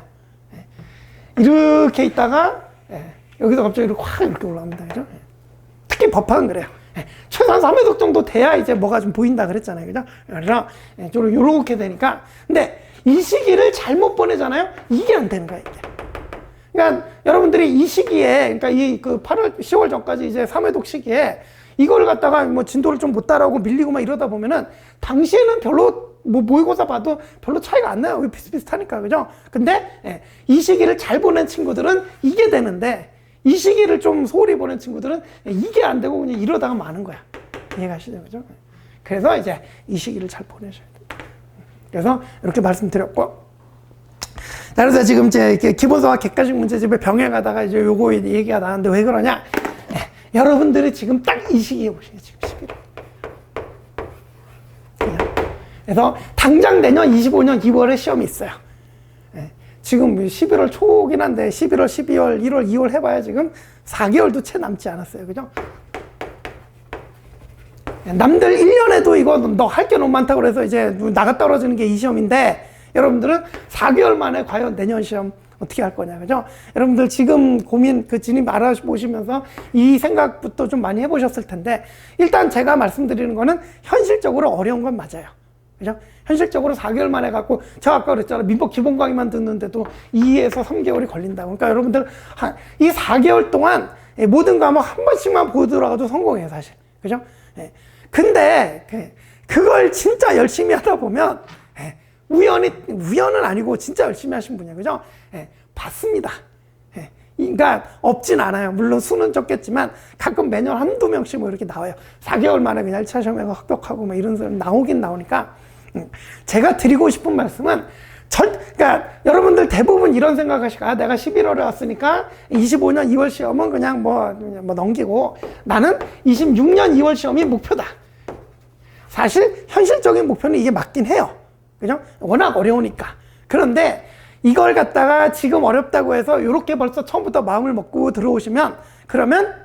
이렇게 있다가 여기서 갑자기 확 이렇게 올라옵니다. 그죠? 특히 법학은 그래요. 최소한 3회독 정도 돼야 이제 뭐가 좀 보인다 그랬잖아요. 그죠? 그래서 좀 요렇게 되니까. 근데 이 시기를 잘못 보내잖아요? 이게 안 되는 거야, 이게. 그러니까 여러분들이 이 시기에, 그러니까 이 8월, 10월 전까지 이제 3회독 시기에 이거를 갖다가 뭐 진도를 좀 못 따라오고 밀리고 막 이러다 보면은 당시에는 별로 뭐 모의고사 봐도 별로 차이가 안 나요. 비슷비슷하니까. 그죠? 근데 이 시기를 잘 보낸 친구들은 이게 되는데, 이 시기를 좀 소홀히 보낸 친구들은 이게 안 되고 그냥 이러다가 마는 거야. 이해가시죠? 그죠? 그래서 이제 이 시기를 잘 보내셔야 돼요. 그래서 이렇게 말씀드렸고, 자, 그래서 지금 이제 기본서와 객관식 문제집에 병행하다가 이제 요거 얘기가 나왔는데 왜 그러냐? 여러분들이 지금 딱 이 시기에 보시죠. 지금 11월. 그래서 당장 내년 25년 2월에 시험이 있어요. 지금 11월 초긴 한데 11월, 12월, 1월, 2월 해봐야 지금 4개월도 채 남지 않았어요. 그죠? 남들 1년에도 이거 너 할 게 너무 많다고 그래서 이제 나가 떨어지는 게 이 시험인데, 여러분들은 4개월 만에 과연 내년 시험 어떻게 할 거냐, 그죠? 여러분들 지금 고민, 진입 알아보시면서 이 생각부터 좀 많이 해보셨을 텐데, 일단 제가 말씀드리는 거는 현실적으로 어려운 건 맞아요. 그죠? 현실적으로 4개월 만에 갖고, 제가 아까 그랬잖아요. 민법 기본 강의만 듣는데도 2에서 3개월이 걸린다고. 그러니까 여러분들 이 4개월 동안 모든 과목 한 번씩만 보더라도 성공해요, 사실. 그죠? 근데 그걸 진짜 열심히 하다 보면, 우연은 아니고 진짜 열심히 하신 분이에요. 그죠? 받습니다. 그러니까 없진 않아요. 물론 수는 적겠지만 가끔 매년 한두 명씩 뭐 이렇게 나와요. 4개월 만에 그냥 1차 시험에 합격하고 뭐 이런 사람 나오긴 나오니까, 제가 드리고 싶은 말씀은 그러니까 여러분들 대부분 이런 생각하시고, 내가 11월에 왔으니까 25년 2월 시험은 그냥 뭐 넘기고 나는 26년 2월 시험이 목표다. 사실 현실적인 목표는 이게 맞긴 해요. 그죠? 워낙 어려우니까. 그런데 이걸 갖다가 지금 어렵다고 해서 이렇게 벌써 처음부터 마음을 먹고 들어오시면, 그러면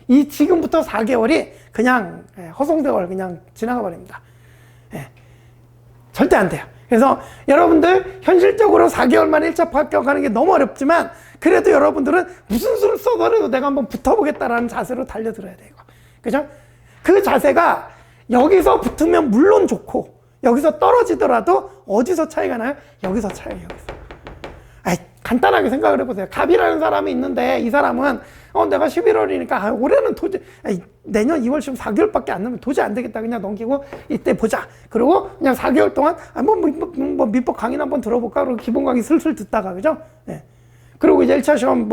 이 지금부터 4개월이 그냥 허송세월 그냥 지나가 버립니다. 절대 안 돼요. 그래서 여러분들 현실적으로 4개월 만에 1차 합격하는 게 너무 어렵지만, 그래도 여러분들은 무슨 수를 써더라도 내가 한번 붙어보겠다라는 자세로 달려들어야 돼요. 그죠? 그 자세가 여기서 붙으면 물론 좋고, 여기서 떨어지더라도 어디서 차이가 나요? 여기서 차이가 여기서. 아이, 간단하게 생각을 해보세요. 갑이라는 사람이 있는데 이 사람은 내가 11월이니까 올해는 도저히 내년 2월 지금 4개월밖에 안 남으면 도저히 안 되겠다. 그냥 넘기고 이때 보자. 그리고 그냥 4개월 동안 뭐 민법 강의나 한번 들어볼까? 그리고 기본 강의 슬슬 듣다가, 그죠? 예. 그리고 이제 1차 시험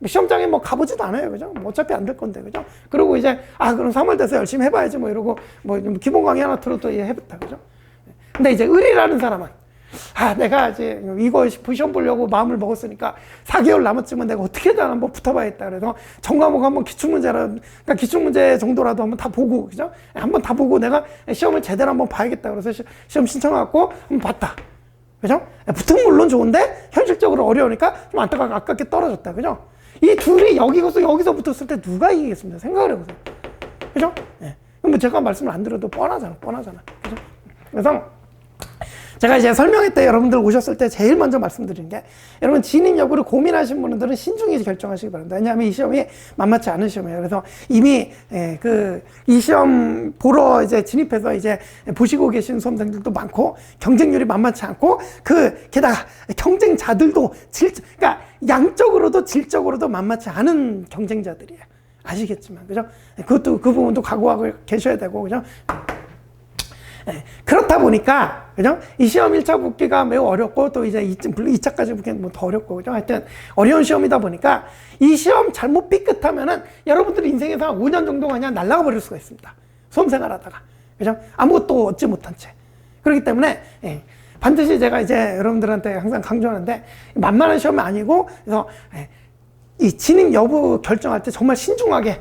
시험장에 가보지도 않아요. 그죠? 어차피 안 될 건데, 그죠? 그리고 이제, 그럼 3월 돼서 열심히 해봐야지, 이러고, 기본 강의 하나 들어도 해봤다, 그죠? 근데 이제 을이라는 사람은, 내가 이제 이거 시험 보려고 마음을 먹었으니까 4개월 남았지만 내가 어떻게든 한번 붙어봐야겠다. 그래서 전과목 한번 그러니까 기출문제 정도라도 한번 다 보고, 그죠? 한번 다 보고 내가 시험을 제대로 한번 봐야겠다. 그래서 시험 신청해갖고 한번 봤다. 그죠? 붙으면 물론 좋은데 현실적으로 어려우니까 좀 아깝게 떨어졌다. 그죠? 이 둘이 여기서 붙었을 때 누가 이기겠습니까? 생각을 해보세요. 그죠? 예. 제가 말씀을 안 드려도 뻔하잖아. 그죠? 그래서 제가 이제 설명회 때 여러분들 오셨을 때 제일 먼저 말씀드린 게, 여러분 진입 여부를 고민하신 분들은 신중히 결정하시기 바랍니다. 왜냐하면 이 시험이 만만치 않은 시험이에요. 그래서 이미 이 시험 보러 이제 진입해서 이제 보시고 계신 수험생들도 많고, 경쟁률이 만만치 않고, 게다가 경쟁자들도 그러니까 양적으로도 질적으로도 만만치 않은 경쟁자들이에요. 아시겠지만, 그죠? 그것도 그 부분도 각오하고 계셔야 되고, 그죠? 그렇다 보니까, 그죠? 이 시험 1차 붙기가 매우 어렵고, 또 이제 2차까지 붙기는 더 어렵고, 그죠? 하여튼, 어려운 시험이다 보니까, 이 시험 잘못 삐끗하면은, 여러분들 인생에서 한 5년 정도 그냥 날아가 버릴 수가 있습니다. 수험생활 하다가. 그죠? 아무것도 얻지 못한 채. 그렇기 때문에, 반드시 제가 이제 여러분들한테 항상 강조하는데, 만만한 시험이 아니고, 그래서, 이 진입 여부 결정할 때 정말 신중하게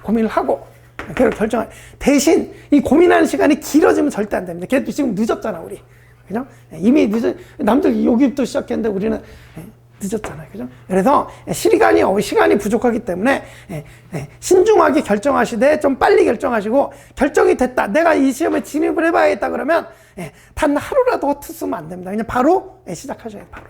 고민을 하고, 결정할 대신 이 고민하는 시간이 길어지면 절대 안 됩니다. 걔도 지금 늦었잖아, 우리. 그죠? 이미 남들 여기부터 시작했는데 우리는 늦었잖아요. 그죠? 그래서 시간이 부족하기 때문에 신중하게 결정하시되 좀 빨리 결정하시고, 결정이 됐다, 내가 이 시험에 진입을 해봐야겠다 그러면 단 하루라도 허투쓰면 안 됩니다. 그냥 바로 시작하셔야 돼요. 바로.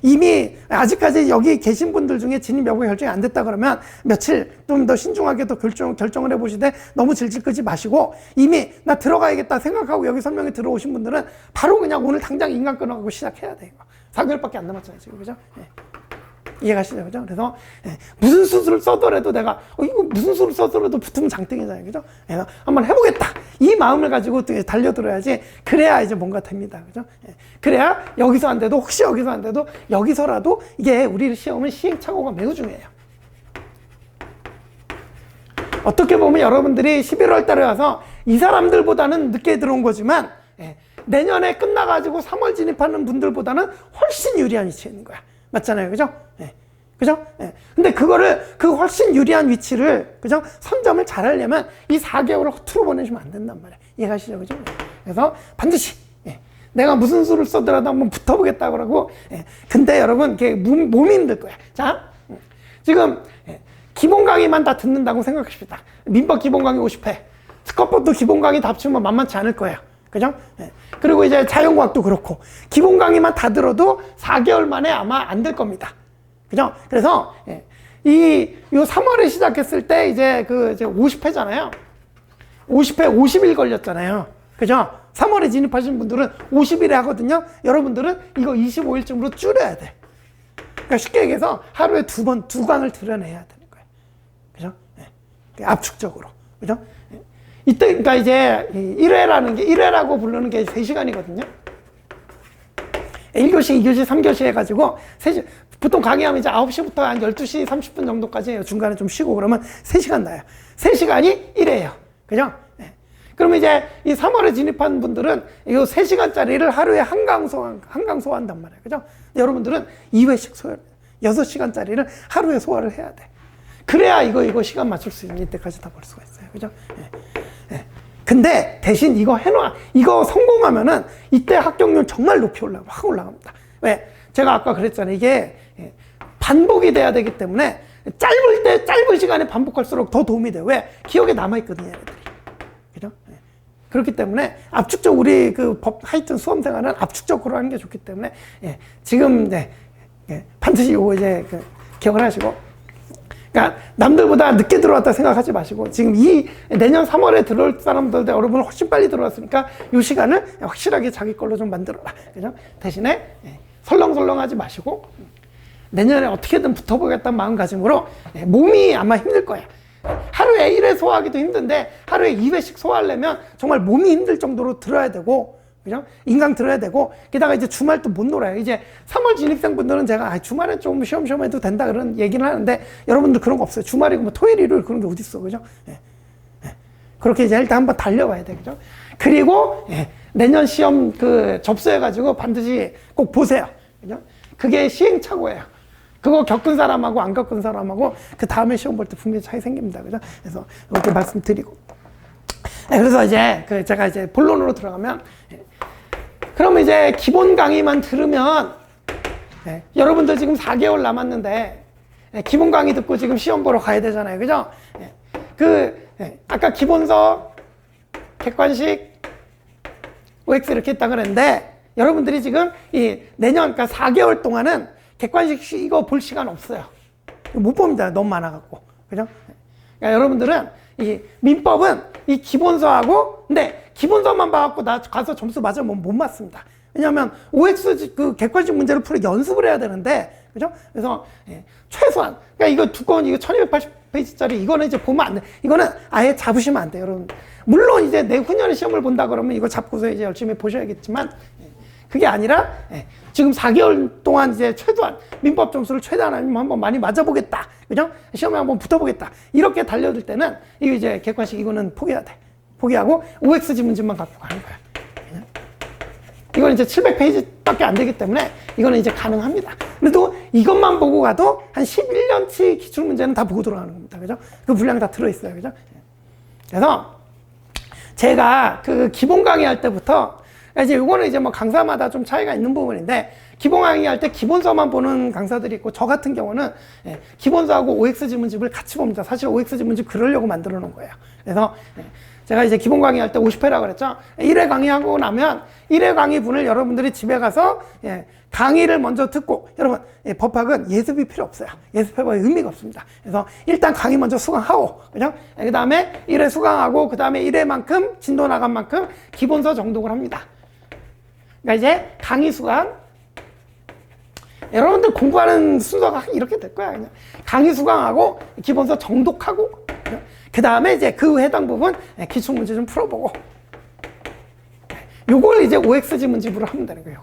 이미 아직까지 여기 계신 분들 중에 진입 여부가 결정이 안 됐다 그러면 며칠 좀 더 신중하게 또 결정을 해보시되, 너무 질질 끄지 마시고, 이미 나 들어가야겠다 생각하고 여기 설명에 들어오신 분들은 바로 그냥 오늘 당장 인강 끊어가고 시작해야 돼요. 4개월밖에 안 남았잖아요, 지금. 그죠? 이해가시죠? 그죠? 그래서 무슨 수술을 써더라도 내가 이거 무슨 수술을 써더라도 붙으면 장땡이잖아요. 그죠? 그래서 한번 해보겠다, 이 마음을 가지고 달려들어야지. 그래야 이제 뭔가 됩니다. 그죠? 그래야 여기서 안 돼도, 혹시 여기서 안 돼도 여기서라도, 이게 우리 시험은 시행착오가 매우 중요해요. 어떻게 보면 여러분들이 11월 달에 와서 이 사람들보다는 늦게 들어온 거지만, 내년에 끝나가지고 3월 진입하는 분들보다는 훨씬 유리한 위치에 있는 거야. 맞잖아요. 그죠? 그죠? 근데 그 훨씬 유리한 위치를, 그죠? 선점을 잘 하려면 이 4개월을 허투루 보내시면 안 된단 말이에요. 이해가시죠? 그죠? 그래서 반드시, 내가 무슨 수를 써더라도 한번 붙어보겠다고 그러고, 근데 여러분, 몸이 힘들 거야. 자, 지금, 기본 강의만 다 듣는다고 생각하십시다. 민법 기본 강의 50회, 특허법도 기본 강의 다 합치면 만만치 않을 거예요. 그죠? 그리고 이제 자연과학도 그렇고, 기본 강의만 다 들어도 4개월 만에 아마 안 될 겁니다. 그죠? 그래서, 요 3월에 시작했을 때 이제 이제 50회잖아요. 50회 50일 걸렸잖아요. 그죠? 3월에 진입하신 분들은 50일에 하거든요. 여러분들은 이거 25일쯤으로 줄여야 돼. 그러니까 쉽게 얘기해서 하루에 두 강을 들여내야 되는 거예요. 그죠? 압축적으로. 그죠? 이때, 그러니까 이제 1회라고 부르는 게 3시간이거든요. 1교시, 2교시, 3교시 해가지고, 보통 강의하면 이제 9시부터 한 12시 30분 정도까지 해요. 중간에 좀 쉬고 그러면 3시간 나요. 3시간이 1회예요. 그죠? 그러면 이제 이 3월에 진입한 분들은 이 3시간짜리를 하루에 한강 소화한단 말이에요. 그죠? 여러분들은 2회씩 소화를, 6시간짜리를 하루에 소화를 해야 돼. 그래야 이거 시간 맞출 수 있는 이때까지 다 볼 수가 있어요. 그죠? 근데 대신 이거 성공하면은 이때 합격률 정말 높이 확 올라갑니다. 왜? 제가 아까 그랬잖아요. 이게 반복이 돼야 되기 때문에 짧은 시간에 반복할수록 더 도움이 돼요. 왜? 기억에 남아있거든요, 얘네들이. 그죠? 그렇기 때문에 압축적, 우리 하여튼 수험생활은 압축적으로 하는 게 좋기 때문에, 지금, 반드시 요거 이제 기억을 하시고. 그러니까 남들보다 늦게 들어왔다 생각하지 마시고 지금 내년 3월에 들어올 사람들보다 여러분은 훨씬 빨리 들어왔으니까 이 시간을 확실하게 자기 걸로 좀 만들어라. 그죠? 대신에 설렁설렁하지 마시고 내년에 어떻게든 붙어보겠다는 마음가짐으로 몸이 아마 힘들 거야. 하루에 1회 소화하기도 힘든데 하루에 2회씩 소화하려면 정말 몸이 힘들 정도로 들어야 되고 그죠? 인강 들어야 되고 게다가 이제 주말 또 못 놀아요. 이제 3월 진입생 분들은 제가 주말에 좀 쉬엄쉬엄 해도 된다 그런 얘기는 하는데 여러분들 그런 거 없어요. 주말이고 뭐 토요일 일요일 그런 게 어디 있어. 그죠? 그렇게 이제 일단 한번 달려봐야 돼. 그죠? 그리고 내년 시험 접수해 가지고 반드시 꼭 보세요. 그죠? 그게 시행착오예요. 그거 겪은 사람하고 안 겪은 사람하고 그 다음에 시험 볼 때 분명히 차이 생깁니다. 그죠? 그래서 이렇게 말씀드리고. 그래서 이제 제가 이제 본론으로 들어가면 그러면 이제 기본 강의만 들으면 여러분들 지금 4개월 남았는데 기본 강의 듣고 지금 시험 보러 가야 되잖아요. 그죠? 아까 기본서, 객관식, OX 이렇게 했다 그랬는데 여러분들이 지금 내년 그러니까 4개월 동안은 객관식 이거 볼 시간 없어요. 못 봅니다. 너무 많아갖고. 그죠? 그러니까 여러분들은 이 민법은 이 기본서하고 근데 기본서만 봐갖고 나 가서 점수 맞으면 못 맞습니다. 왜냐하면 OX 객관식 문제를 풀어 연습을 해야 되는데 그죠? 그래서 최소한 그러니까 이거 두꺼운 이거 1280페이지짜리 이거는 이제 보면 안 돼. 이거는 아예 잡으시면 안 돼요, 여러분. 물론 이제 내후년에 시험을 본다 그러면 이거 잡고서 이제 열심히 보셔야겠지만 그게 아니라 지금 4개월 동안 이제 최소한 민법 점수를 최대한 아니면 한번 많이 맞아보겠다. 그죠? 시험에 한번 붙어보겠다. 이렇게 달려들 때는 이거 이제 객관식 이거는 포기해야 돼. 포기하고 OX 지문집만 갖고 가는 거야. 그죠? 이건 이제 700페이지밖에 안 되기 때문에 이거는 이제 가능합니다. 그래도 이것만 보고 가도 한 11년치 기출문제는 다 보고 들어가는 겁니다. 그죠? 그 분량 다 들어있어요. 그죠? 그래서 제가 기본 강의할 때부터 이제 이거는 이제 뭐 강사마다 좀 차이가 있는 부분인데 기본 강의할 때 기본서만 보는 강사들이 있고 저 같은 경우는 기본서하고 OX 지문집을 같이 봅니다. 사실 OX 지문집 그러려고 만들어 놓은 거예요. 그래서 제가 이제 기본 강의할 때 50회라고 그랬죠. 1회 강의하고 나면 1회 강의분을 여러분들이 집에 가서 강의를 먼저 듣고 여러분 법학은 예습이 필요 없어요. 예습해봐야 의미가 없습니다. 그래서 일단 강의 먼저 수강하고 그죠? 그 다음에 1회 수강하고 그 다음에 1회만큼 진도 나간 만큼 기본서 정독을 합니다. 그러니까 이제 강의 수강 여러분들 공부하는 순서가 이렇게 될 거야. 그냥 강의 수강하고 기본서 정독하고 그 다음에 이제 그 해당 부분 기출문제 좀 풀어보고 요걸 이제 OX 지문집으로 하면 되는 거예요.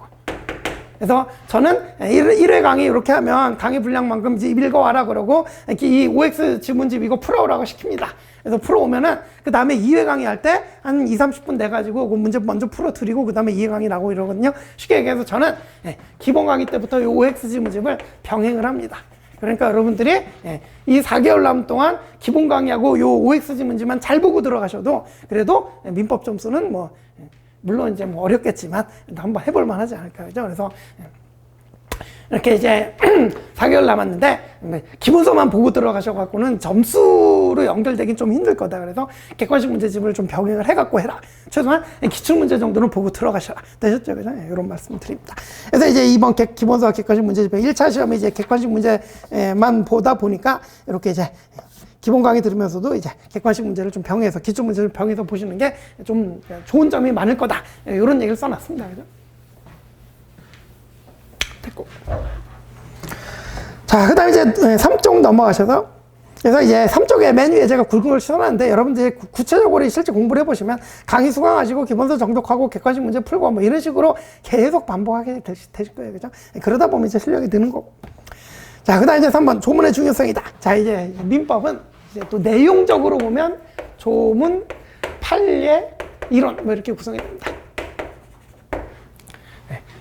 그래서 저는 1회 강의 이렇게 하면 강의 분량만큼 이제 읽어와라 그러고 이 OX 지문집 이거 풀어오라고 시킵니다. 그래서 풀어오면은 그 다음에 2회 강의 할 때 한 2, 30분 돼가지고 그 문제 먼저 풀어드리고 그 다음에 2회 강의 나고 이러거든요. 쉽게 얘기해서 저는 기본 강의 때부터 이 OX 지문집을 병행을 합니다. 그러니까 여러분들이 이 4개월 남은 동안 기본 강의하고 요 OX 지문집만 잘 보고 들어가셔도 그래도 민법 점수는 뭐 물론 이제 뭐 어렵겠지만 한번 해볼 만하지 않을까요? 그래서 이렇게 이제 4개월 남았는데 기본서만 보고 들어가셔갖고는 점수로 연결되긴 좀 힘들 거다. 그래서 객관식 문제집을 좀 병행을 해갖고 해라. 최소한 기출문제 정도는 보고 들어가셔라. 되셨죠? 그죠? 이런 말씀 드립니다. 그래서 이제 이번 기본서 객관식 문제집 1차 시험에 이제 객관식 문제만 보다 보니까 이렇게 이제 기본 강의 들으면서도 이제 객관식 문제를 좀 병해서 기출 문제를 병해서 보시는 게 좀 좋은 점이 많을 거다. 이런 얘기를 써놨습니다. 그죠? 됐고. 자, 그 다음에 이제 3쪽 넘어가셔서 그래서 이제 3쪽에 맨 위에 제가 굵은 걸 써놨는데 여러분들이 구체적으로 실제 공부를 해보시면 강의 수강하시고 기본서 정독하고 객관식 문제 풀고 뭐 이런 식으로 계속 반복하게 되실 거예요. 그죠? 그러다 보면 이제 실력이 느는 거고. 자, 그 다음에 이제 3번 조문의 중요성이다. 자, 이제 민법은 이제 또 내용적으로 보면 조문, 판례, 이론 뭐 이렇게 구성이 됩니다.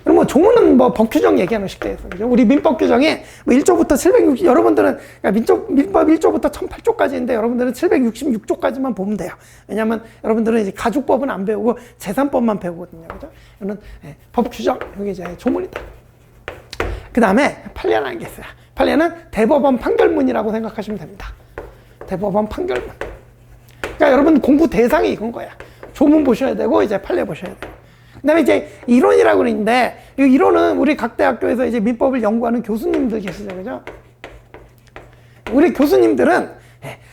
그럼 뭐 조문은 뭐 법 규정 얘기하는 쉽게 해서 그죠? 우리 민법 규정이 뭐 1조부터 760 여러분들은 그러니까 민법 1조부터 1008조까지인데 여러분들은 766조까지만 보면 돼요. 왜냐하면 여러분들은 이제 가족법은 안 배우고 재산법만 배우거든요. 그죠? 이거는 법 규정 여기 이제 조문이다. 그 다음에 판례라는 게 있어요. 판례는 대법원 판결문이라고 생각하시면 됩니다. 대법원 판결문. 그러니까 여러분 공부 대상이 이건 거야. 조문 보셔야 되고 이제 판례 보셔야 돼요. 그 다음에 이제 이론이라고 그러는데 이 이론은 우리 각 대학교에서 이제 민법을 연구하는 교수님들 계시죠. 그죠? 우리 교수님들은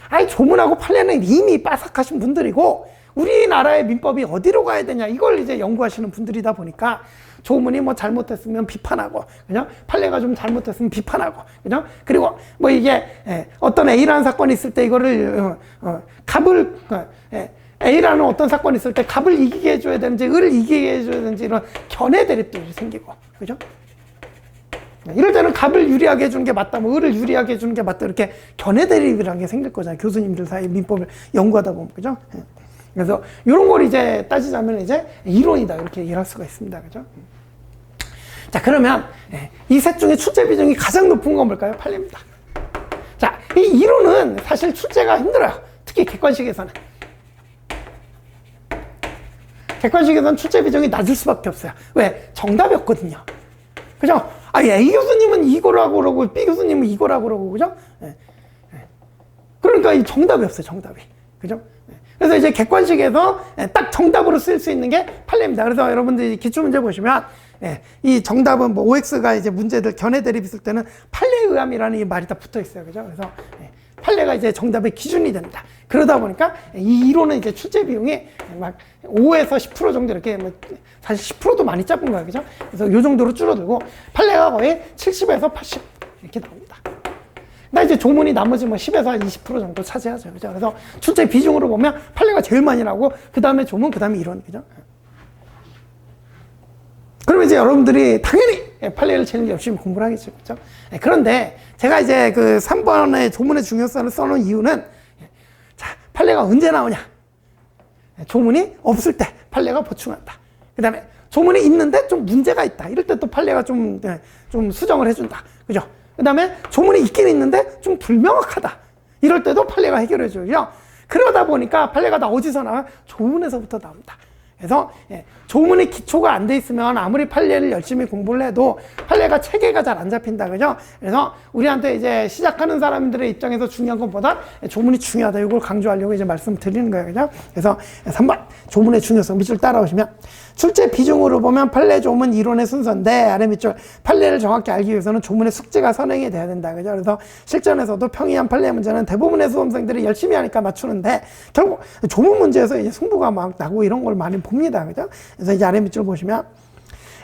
아이 조문하고 판례는 이미 빠삭하신 분들이고 우리나라의 민법이 어디로 가야 되냐 이걸 이제 연구하시는 분들이다 보니까 조문이 뭐 잘못했으면 비판하고, 그죠? 판례가 좀 잘못했으면 비판하고, 그죠? 그리고 뭐 이게 어떤 A라는 사건이 있을 때 이거를 갑을 A라는 어떤 사건이 있을 때 갑을 이기게 해줘야 되는지 을을 이기게 해줘야 되는지 이런 견해 대립들이 생기고, 그죠? 이럴 때는 갑을 유리하게 해주는 게 맞다, 뭐 을을 유리하게 해주는 게 맞다, 이렇게 견해 대립이라는 게 생길 거잖아요. 교수님들 사이 민법을 연구하다 보면, 그죠? 그래서 이런 걸 이제 따지자면 이제 이론이다, 이렇게 얘기할 수가 있습니다. 그죠? 자, 그러면 이 셋 중에 출제 비중이 가장 높은 건 뭘까요? 판례입니다. 자, 이 이론은 사실 출제가 힘들어요. 특히 객관식에서는. 객관식에서는 출제 비중이 낮을 수밖에 없어요. 왜? 정답이 없거든요. 그죠? A 교수님은 이거라고 그러고 B 교수님은 이거라고 그러고, 그죠? 그러니까 이 정답이 없어요, 정답이. 그죠? 그래서 이제 객관식에서 딱 정답으로 쓸 수 있는 게 판례입니다. 그래서 여러분들이 기출문제 보시면 이 정답은 뭐 OX가 이제 문제들 견해 대립 있을 때는 판례에 의함이라는 이 말이 다 붙어 있어요. 그죠? 그래서 판례가 이제 정답의 기준이 됩니다. 그러다 보니까 이 이론은 이제 출제 비용이 막 5에서 10% 정도 이렇게 뭐 사실 10%도 많이 잡은 거예요. 그죠? 그래서 이 정도로 줄어들고 판례가 거의 70에서 80 이렇게 나옵니다. 근데 이제 조문이 나머지 뭐 10에서 20% 정도 차지하죠. 그죠? 그래서 출제 비중으로 보면 판례가 제일 많이 나오고 그 다음에 조문, 그 다음에 이론. 그죠? 그러면 이제 여러분들이 당연히 판례를 제일 열심히 공부를 하겠죠. 그죠? 그런데 제가 이제 그 3번의 조문의 중요성을 써놓은 이유는 자, 판례가 언제 나오냐? 조문이 없을 때 판례가 보충한다. 그 다음에 조문이 있는데 좀 문제가 있다. 이럴 때 또 판례가 좀 수정을 해준다. 그죠? 그 다음에 조문이 있긴 있는데 좀 불명확하다. 이럴 때도 판례가 해결해줘요. 그러다 보니까 판례가 다 어디서 나와요? 조문에서부터 나옵니다. 그래서 조문의 기초가 안 돼 있으면 아무리 판례를 열심히 공부를 해도 판례가 체계가 잘 안 잡힌다, 그죠? 그래서 우리한테 이제 시작하는 사람들의 입장에서 중요한 것보다 조문이 중요하다, 이걸 강조하려고 이제 말씀드리는 거예요, 그죠? 그래서 3번 조문의 중요성 밑줄 따라오시면 출제 비중으로 보면 판례, 조문, 이론의 순서인데 아래 밑줄 판례를 정확히 알기 위해서는 조문의 숙제가 선행이 돼야 된다, 그죠? 그래서 실전에서도 평이한 판례 문제는 대부분의 수험생들이 열심히 하니까 맞추는데 결국 조문 문제에서 이제 승부가 막 나고 이런 걸 많이 봅니다, 그죠? 그래서 이제 아래 밑줄 보시면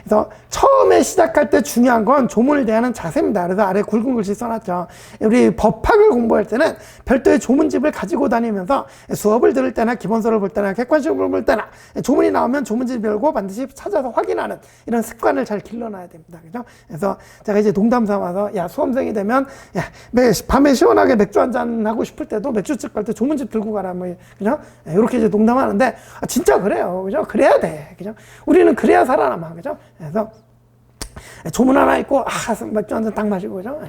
그래서 처음에 시작할 때 중요한 건 조문을 대하는 자세입니다. 그래서 아래 굵은 글씨 써놨죠. 우리 법학을 공부할 때는 별도의 조문집을 가지고 다니면서 수업을 들을 때나 기본서를 볼 때나 객관식을 볼 때나 조문이 나오면 조문집 열고 반드시 찾아서 확인하는 이런 습관을 잘 길러놔야 됩니다. 그죠? 그래서 제가 이제 농담 삼아서 야, 수험생이 되면 야, 밤에 시원하게 맥주 한잔 하고 싶을 때도 맥주집 갈 때 조문집 들고 가라, 뭐, 그죠? 이렇게 이제 농담하는데 진짜 그래요. 그죠? 그래야 돼. 그죠? 우리는 그래야 살아남아. 그죠? 그래서 조문 하나 있고 맥주 한잔 딱 마시고, 그죠?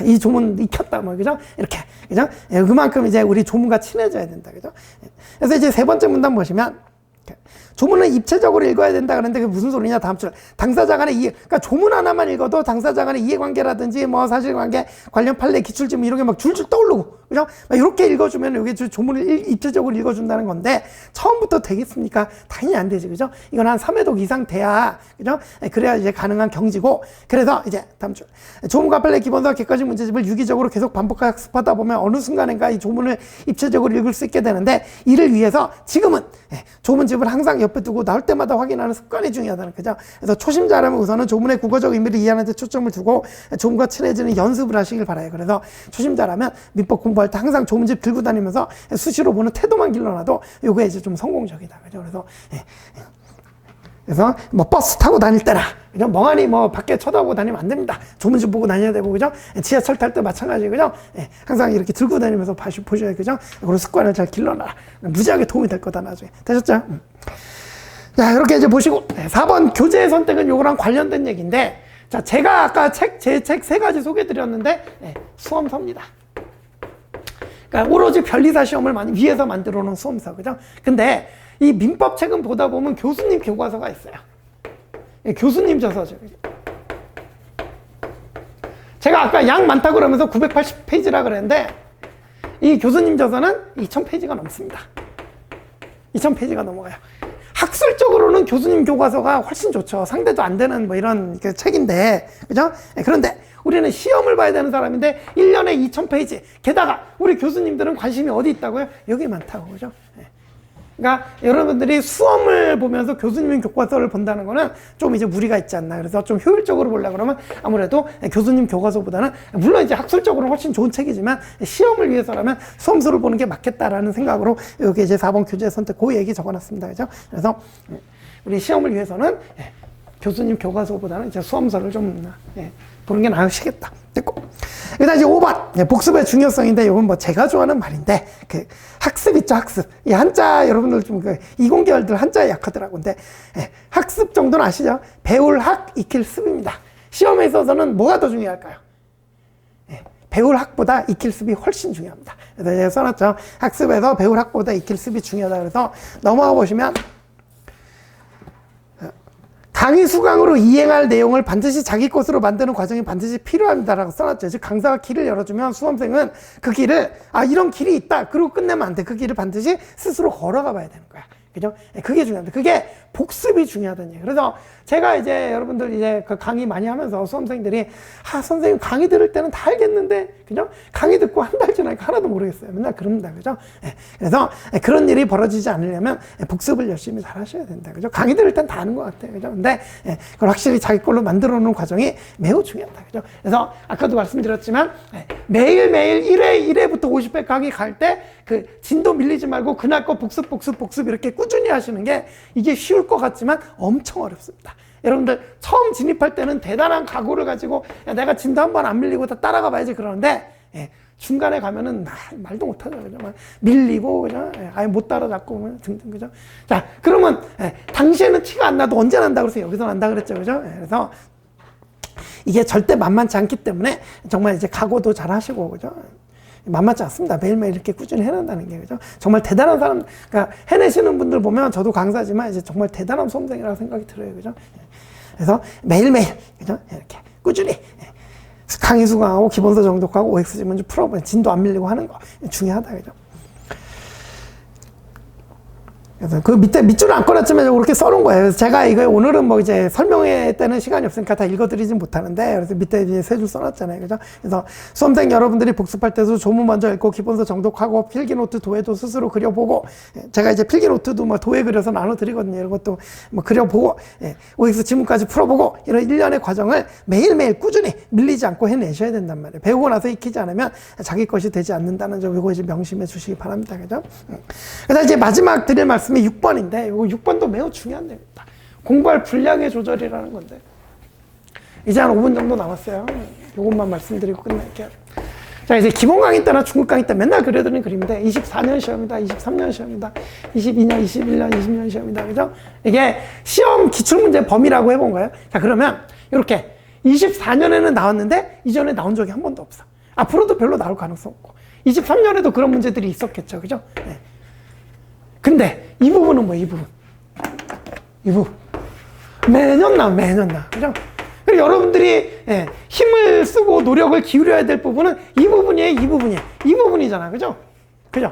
이 조문 익혔다, 뭐, 그죠? 이렇게, 그죠? 그만큼 이제 우리 조문과 친해져야 된다, 그죠? 그래서 이제 세 번째 문단 보시면 조문은 입체적으로 읽어야 된다 그러는데 그게 무슨 소리냐? 다음 줄 당사자 간의 이해, 그러니까 조문 하나만 읽어도 당사자 간의 이해관계라든지 뭐 사실관계 관련 판례 기출지문 이런 게 막 줄줄 떠오르고, 그죠? 막 이렇게 읽어주면 이게 조문을 입체적으로 읽어준다는 건데 처음부터 되겠습니까? 당연히 안 되지, 그죠? 이건 한 3회독 이상 돼야, 그죠? 그래야 이제 가능한 경지고. 그래서 이제 다음 줄 조문과 판례 기본서 객관식 문제집을 유기적으로 계속 반복하게 학습하다 보면 어느 순간인가 이 조문을 입체적으로 읽을 수 있게 되는데 이를 위해서 지금은 조문집을 항상 옆에 두고 나올 때마다 확인하는 습관이 중요하다는 거죠. 그래서 초심자라면 우선은 조문의 국어적 의미를 이해하는 데 초점을 두고 조문과 친해지는 연습을 하시길 바라요. 그래서 초심자라면 민법 공부할 때 항상 조문집 들고 다니면서 수시로 보는 태도만 길러놔도 요게 이제 좀 성공적이다. 그죠? 그래서 뭐 버스 타고 다닐 때나 그냥 멍하니 뭐 밖에 쳐다보고 다니면 안 됩니다. 조문집 보고 다녀야 되고, 그죠? 지하철 탈 때 마찬가지, 그죠? 항상 이렇게 들고 다니면서 보셔야, 그죠? 그런 습관을 잘 길러놔라. 무지하게 도움이 될 거다, 나중에. 되셨죠? 자, 이렇게 이제 보시고 4번 교재의 선택은 요거랑 관련된 얘기인데, 자, 제가 아까 제 책 3가지 소개드렸는데 수험서입니다. 그러니까 오로지 변리사 시험을 위해서 만들어 놓은 수험서, 그죠? 근데 이 민법 책은 보다 보면 교수님 교과서가 있어요. 교수님 저서죠. 제가 아까 양 많다고 그러면서 980페이지라 그랬는데 이 교수님 저서는 2000페이지가 넘습니다. 2000페이지가 넘어가요. 학술적으로는 교수님 교과서가 훨씬 좋죠. 상대도 안 되는 뭐 이런 책인데, 그죠? 그런데 우리는 시험을 봐야 되는 사람인데 1년에 2000페이지. 게다가 우리 교수님들은 관심이 어디 있다고요? 여기 많다고, 그죠? 그러니까 여러분들이 수험을 보면서 교수님 교과서를 본다는 거는 좀 이제 무리가 있지 않나. 그래서 좀 효율적으로 보려고 그러면 아무래도 교수님 교과서보다는 물론 이제 학술적으로는 훨씬 좋은 책이지만 시험을 위해서라면 수험서를 보는 게 맞겠다라는 생각으로 여기 이제 4번 교재 선택 그 얘기 적어놨습니다. 그죠? 그래서 우리 시험을 위해서는 교수님 교과서보다는 이제 수험서를 좀 보는 게 나으시겠다. 됐고. 그다음 이제 5번. 복습의 중요성인데, 이건 뭐 제가 좋아하는 말인데, 그 학습 있죠, 학습. 이 한자, 여러분들 좀 그 이공계열들 한자에 약하더라고. 근데, 학습 정도는 아시죠? 배울 학, 익힐 습입니다. 시험에 있어서는 뭐가 더 중요할까요? 배울 학보다 익힐 습이 훨씬 중요합니다. 그래서 제가 써놨죠. 학습에서 배울 학보다 익힐 습이 중요하다. 그래서 넘어가 보시면, 강의 수강으로 이행할 내용을 반드시 자기 것으로 만드는 과정이 반드시 필요합니다라고 써놨죠. 즉 강사가 길을 열어주면 수험생은 그 길을 이런 길이 있다 그러고 끝내면 안 돼. 그 길을 반드시 스스로 걸어가 봐야 되는 거야. 그죠? 그게 중요합니다. 그게 복습이 중요하다는 얘기예요. 그래서 제가 이제 여러분들 이제 그 강의 많이 하면서 수험생들이 선생님 강의 들을 때는 다 알겠는데, 그죠? 강의 듣고 한 달 지나니까 하나도 모르겠어요. 맨날 그럽니다. 그죠? 그래서 그런 일이 벌어지지 않으려면 복습을 열심히 잘 하셔야 된다. 그죠? 강의 들을 땐 다 아는 것 같아요. 그죠? 근데 그걸 확실히 자기 걸로 만들어 놓는 과정이 매우 중요하다. 그죠? 그래서 아까도 말씀드렸지만 매일매일 1회부터 50회 강의 갈 때 그 진도 밀리지 말고 그날 거 복습 이렇게 꾸준히 하시는 게 이게 쉬울 것 같지만 엄청 어렵습니다. 여러분들 처음 진입할 때는 대단한 각오를 가지고 내가 진도 한 번 안 밀리고 다 따라가 봐야지 그러는데 중간에 가면은 말도 못하죠. 그죠? 밀리고, 그죠? 아예 못 따라잡고, 등등, 그죠? 자, 그러면, 당시에는 티가 안 나도 언제 난다 그래서 여기서 난다 그랬죠. 그죠? 그래서 이게 절대 만만치 않기 때문에 정말 이제 각오도 잘 하시고, 그죠? 만만치 않습니다. 매일매일 이렇게 꾸준히 해낸다는 게, 그죠? 정말 대단한 사람, 그러니까 해내시는 분들 보면 저도 강사지만 이제 정말 대단한 수험생이라고 생각이 들어요. 그죠? 그래서 매일매일, 그죠? 이렇게 꾸준히. 강의 수강하고 기본서 정독하고 OX 먼저 풀어보면 진도 안 밀리고 하는 거 중요하다. 그죠? 그래서 그 밑줄을 안 꺼냈지만 그렇게 써놓은 거예요. 그래서 제가 이거 오늘은 뭐 이제 설명회 때는 시간이 없으니까 다 읽어드리진 못하는데, 그래서 밑에 이제 세 줄 써놨잖아요. 그죠? 그래서 수험생 여러분들이 복습할 때도 조문 먼저 읽고 기본서 정독하고 필기노트 도예도 스스로 그려보고, 제가 이제 필기노트도 뭐 도예 그려서 나눠드리거든요. 이런 것도 뭐 그려보고, OX 지문까지 풀어보고, 이런 1년의 과정을 매일매일 꾸준히 밀리지 않고 해내셔야 된단 말이에요. 배우고 나서 익히지 않으면 자기 것이 되지 않는다는 점, 이거 이제 명심해 주시기 바랍니다. 그죠? 그다음 이제 마지막 드릴 말씀 6번인데, 이거 6번도 매우 중요한 내용입니다. 공부할 분량의 조절이라는 건데, 이제 한 5분 정도 남았어요. 이것만 말씀드리고 끝낼게요. 자, 이제 기본 강의 때나 중급 강의 때 맨날 그려드리는 그림인데, 24년 시험이다, 23년 시험이다, 22년, 21년, 20년 시험이다. 그죠? 이게 시험 기출문제 범위라고 해본 거예요. 자, 그러면 이렇게 24년에는 나왔는데 이전에 나온 적이 한 번도 없어. 앞으로도 별로 나올 가능성 없고, 23년에도 그런 문제들이 있었겠죠. 그죠? 네. 근데 이 부분은 뭐, 이 부분. 매년 나. 그죠? 그리고 여러분들이 힘을 쓰고 노력을 기울여야 될 부분은 이 부분이에요, 이 부분이잖아. 그죠? 그죠?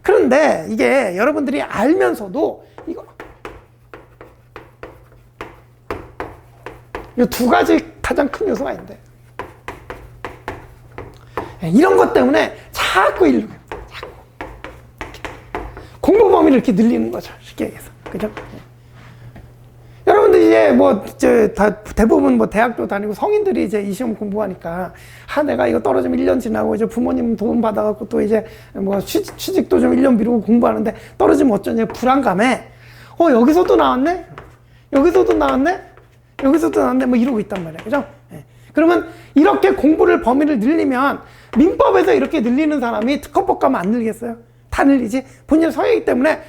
그런데 이게 여러분들이 알면서도 이 두 가지 가장 큰 요소가 있는데, 이런 것 때문에 자꾸 공부 범위를 이렇게 늘리는 거죠. 쉽게 얘기해서. 그죠? 여러분들 이제 뭐, 대부분 뭐 대학도 다니고 성인들이 이제 이 시험 공부하니까, 내가 이거 떨어지면 1년 지나고 이제 부모님 도움 받아갖고 또 이제 뭐 취직도 좀 1년 미루고 공부하는데 떨어지면 어쩌냐 불안감에, 여기서도 나왔네? 뭐 이러고 있단 말이에요. 그죠? 그러면 이렇게 공부를 범위를 늘리면 민법에서 이렇게 늘리는 사람이 특허법 가면 안 늘리겠어요? 다 늘리지. 본인 서열이기 때문에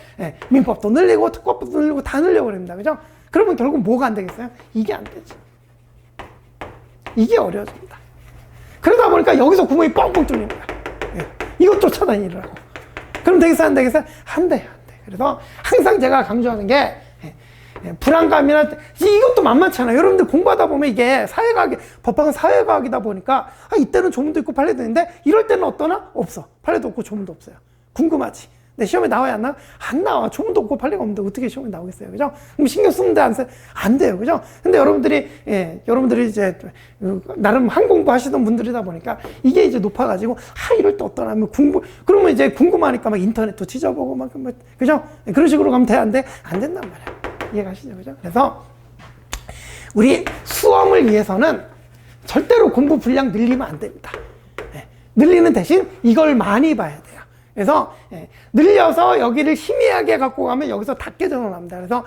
민법도 늘리고 특허법도 늘리고 다 늘려고 그럽니다. 그죠? 그러면 결국 뭐가 안 되겠어요? 이게 안 되지. 이게 어려워집니다. 그러다 보니까 여기서 구멍이 뻥뻥 뚫리는 거야. 이것 쫓아다니라고. 그럼 되겠어, 안 되겠어? 안 돼. 그래서 항상 제가 강조하는 게, 불안감이나 이것도 만만찮아요. 여러분들 공부하다 보면 이게 사회과학이, 법학은 사회과학이다 보니까 이때는 조문도 있고 판례도 있는데 이럴 때는 어떠나? 없어. 판례도 없고 조문도 없어요. 궁금하지. 근데 시험에 나와야 안 나와? 안 나와. 조문도 없고 판례가 없는데 어떻게 시험에 나오겠어요? 그죠? 그럼 신경 쓰는데 안 돼요. 그죠? 근데 여러분들이 이제 나름 한 공부 하시던 분들이다 보니까 이게 이제 높아가지고, 이럴 때 어떠나 하면 그러면 이제 궁금하니까 막 인터넷도 뒤져보고 그죠? 그런 식으로 가면 돼? 안 돼? 안 된단 말이야. 이해가시죠? 그죠? 그래서 우리 수험을 위해서는 절대로 공부 분량 늘리면 안 됩니다. 늘리는 대신 이걸 많이 봐야 돼요. 그래서 늘려서 여기를 희미하게 갖고 가면 여기서 다 깨져나옵니다. 그래서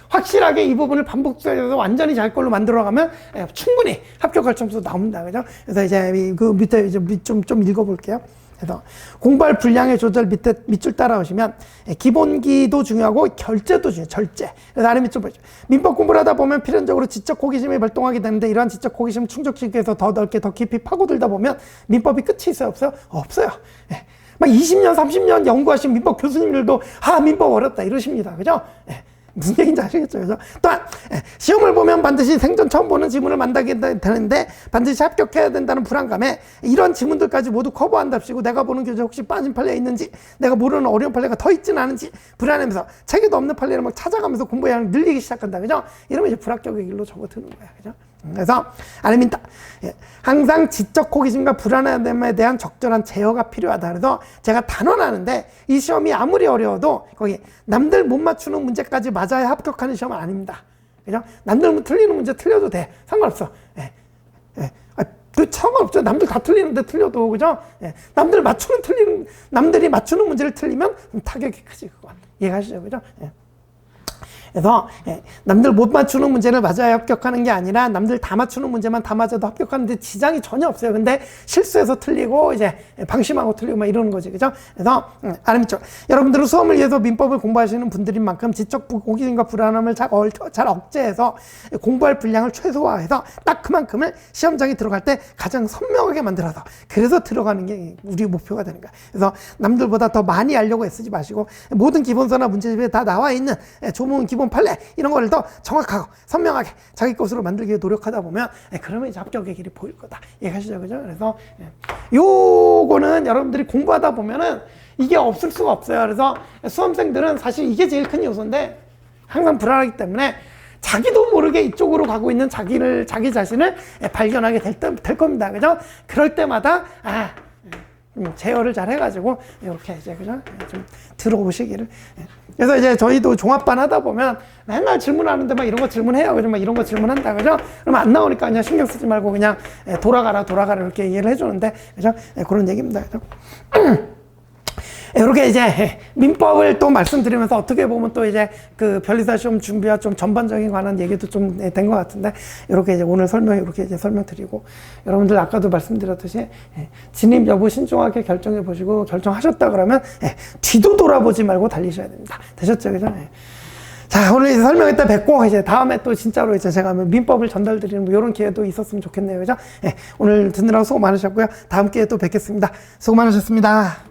확실하게 이 부분을 반복해서 완전히 잘 걸로 만들어가면 충분히 합격할 점수 나옵니다. 그죠? 그래서 이제 그 밑에 이제 좀 읽어볼게요. 그래서 공부할 분량의 조절 밑줄 따라오시면 기본기도 중요하고 결제도 중요해요. 절제. 그래서 아래 밑줄 보시죠. 민법 공부를 하다 보면 필연적으로 지적 호기심이 발동하게 되는데 이러한 지적 호기심 충족시키기 위해서 더 넓게 더 깊이 파고들다 보면 민법이 끝이 있어요? 없어요? 없어요. 막 20년, 30년 연구하신 민법 교수님들도 민법 어렵다 이러십니다. 그죠? 무슨 얘기인지 아시겠죠? 그죠? 또한 시험을 보면 반드시 생전 처음 보는 지문을 만나게 되는데 반드시 합격해야 된다는 불안감에 이런 지문들까지 모두 커버한답시고 내가 보는 교재 혹시 빠진 판례가 있는지 내가 모르는 어려운 판례가 더 있지는 않은지 불안하면서 책에도 없는 판례를 막 찾아가면서 공부의 양을 늘리기 시작한다. 그죠? 이러면 이제 불합격의 길로 접어드는 거야. 그죠? 그래서 아닙니다. 항상 지적 호기심과 불안함에 대한 적절한 제어가 필요하다. 그래서 제가 단언하는데 이 시험이 아무리 어려워도 거기 남들 못 맞추는 문제까지 맞아야 합격하는 시험은 아닙니다. 그죠? 남들 틀리는 문제 틀려도 돼. 상관없어. 상관없죠. 남들 다 틀리는데 틀려도. 그죠? 남들이 맞추는 문제를 틀리면 타격이 크지, 그건. 이해가시죠? 그죠? 그래서 남들 못 맞추는 문제를 맞아야 합격하는 게 아니라 남들 다 맞추는 문제만 다 맞아도 합격하는데 지장이 전혀 없어요. 근데 실수해서 틀리고 이제 방심하고 틀리고 막 이러는 거지. 그죠? 그래서 아래 밑줄. 여러분들은 수험을 위해서 민법을 공부하시는 분들인 만큼 지적 호기심과 불안함을 잘 억제해서 공부할 분량을 최소화해서 딱 그만큼을 시험장에 들어갈 때 가장 선명하게 만들어서 그래서 들어가는 게 우리 목표가 되는 거야. 그래서 남들보다 더 많이 알려고 애쓰지 마시고 모든 기본서나 문제집에 다 나와 있는 조문 기본 판례 이런 거를 더 정확하고 선명하게 자기 것으로 만들기 위해 노력하다 보면 그러면 이제 합격의 길이 보일 거다. 이해가시죠? 그죠? 그래서 요거는 여러분들이 공부하다 보면은 이게 없을 수가 없어요. 그래서 수험생들은 사실 이게 제일 큰 요소인데 항상 불안하기 때문에 자기도 모르게 이쪽으로 가고 있는 자기 자신을 발견하게 될 겁니다. 그죠? 그럴 때마다 제어를 잘 해가지고 이렇게 이제 그죠? 좀 들어오시기를. 그래서 이제 저희도 종합반 하다 보면 맨날 질문하는데 막 이런 거 질문해요. 그죠? 막 이런 거 질문한다. 그죠? 그러면 안 나오니까 그냥 신경 쓰지 말고 그냥 돌아가라 이렇게 이해를 해주는데, 그죠? 그런 얘기입니다. 그죠? 이렇게 이제 민법을 또 말씀드리면서 어떻게 보면 또 이제 그 변리사 시험 준비와 좀 전반적인 관한 얘기도 좀 된 것 같은데 이렇게 이제 오늘 이렇게 이제 설명드리고 여러분들 아까도 말씀드렸듯이 진입 여부 신중하게 결정해 보시고 결정하셨다 그러면 뒤도 돌아보지 말고 달리셔야 됩니다. 되셨죠? 그죠? 자, 오늘 이제 설명했다 뵙고 이제 다음에 또 진짜로 이제 제가 민법을 전달드리는 뭐 이런 기회도 있었으면 좋겠네요. 그죠? 오늘 듣느라고 수고 많으셨고요. 다음 기회에 또 뵙겠습니다. 수고 많으셨습니다.